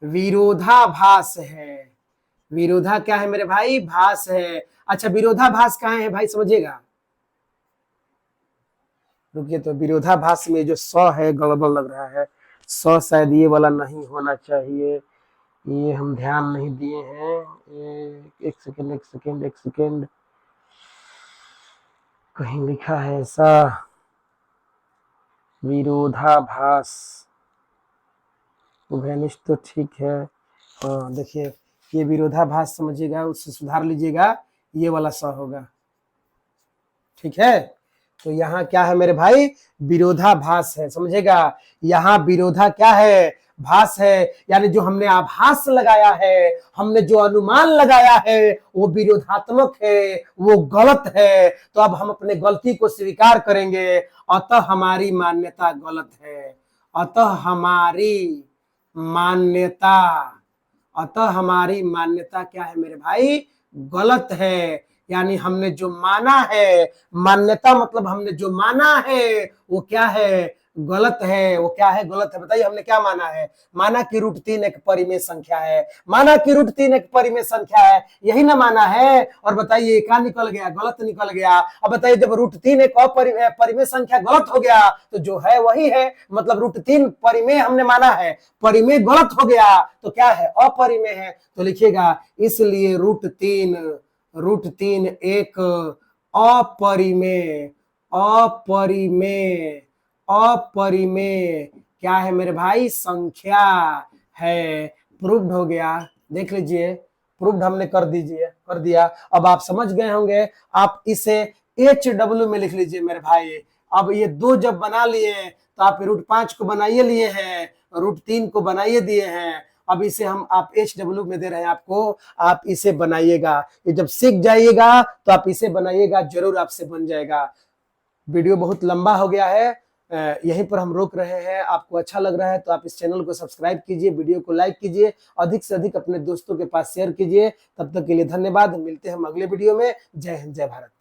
विरोधाभास है। विरोधा क्या है मेरे भाई, भास है। अच्छा विरोधाभास कहाँ है भाई, समझिएगा, रुकिए। तो विरोधाभास में जो स है गड़बड़ लग रहा है, स शायद ये वाला नहीं होना चाहिए, ये हम ध्यान नहीं दिए हैं। एक सेकेंड एक सेकेंड एक सेकेंड, कहीं लिखा है ऐसा, विरोधाभास उभयनिष्ठ तो ठीक है। देखिए ये विरोधाभास समझिएगा, उससे सुधार लीजिएगा, ये वाला स होगा, ठीक है। तो यहाँ क्या है मेरे भाई, विरोधाभास है, समझेगा। यहाँ विरोधा क्या है, भास है, यानी जो हमने आभास लगाया है, हमने जो अनुमान लगाया है वो विरोधात्मक है, वो गलत है। तो अब हम अपने गलती को स्वीकार करेंगे, अतः हमारी मान्यता गलत है। अतः हमारी मान्यता, अतः हमारी मान्यता क्या है मेरे भाई, गलत है। यानी हमने जो माना है, मान्यता मतलब हमने जो माना है वो क्या है, गलत है। वो क्या है, गलत है। बताइए हमने क्या माना है, माना कि √3 एक परिमेय संख्या है, माना कि √3 एक परिमेय संख्या है, यही ना माना है। और बताइए क्या निकल गया, गलत निकल गया। अब बताइए जब √3 एक परिमेय संख्या गलत हो गया तो जो है वही है, मतलब √3 परिमेय हमने माना है, परिमेय गलत हो गया तो क्या है, अपरिमेय है। तो लिखिएगा इसलिए √3 एक अपरिमेय, अपरिमेय, अपरिमेय क्या है मेरे भाई, संख्या है। प्रूव्ड हो गया, देख लीजिए, प्रूव्ड हमने कर दिया। अब आप समझ गए होंगे, आप इसे HW में लिख लीजिए मेरे भाई। अब ये दो जब बना लिए तो आप √5 को बनाइए लिए हैं, √3 को बनाइए दिए हैं। अब इसे हम आप HW में दे रहे हैं आपको, आप इसे बनाइएगा। ये जब सीख जाइएगा तो आप इसे बनाइएगा, जरूर आपसे बन जाएगा। वीडियो बहुत लंबा हो गया है, यहीं पर हम रोक रहे हैं। आपको अच्छा लग रहा है तो आप इस चैनल को सब्सक्राइब कीजिए, वीडियो को लाइक कीजिए, अधिक से अधिक अपने दोस्तों के पास शेयर कीजिए। तब तक के लिए धन्यवाद, मिलते हैं हम अगले वीडियो में। जय हिंद, जय भारत।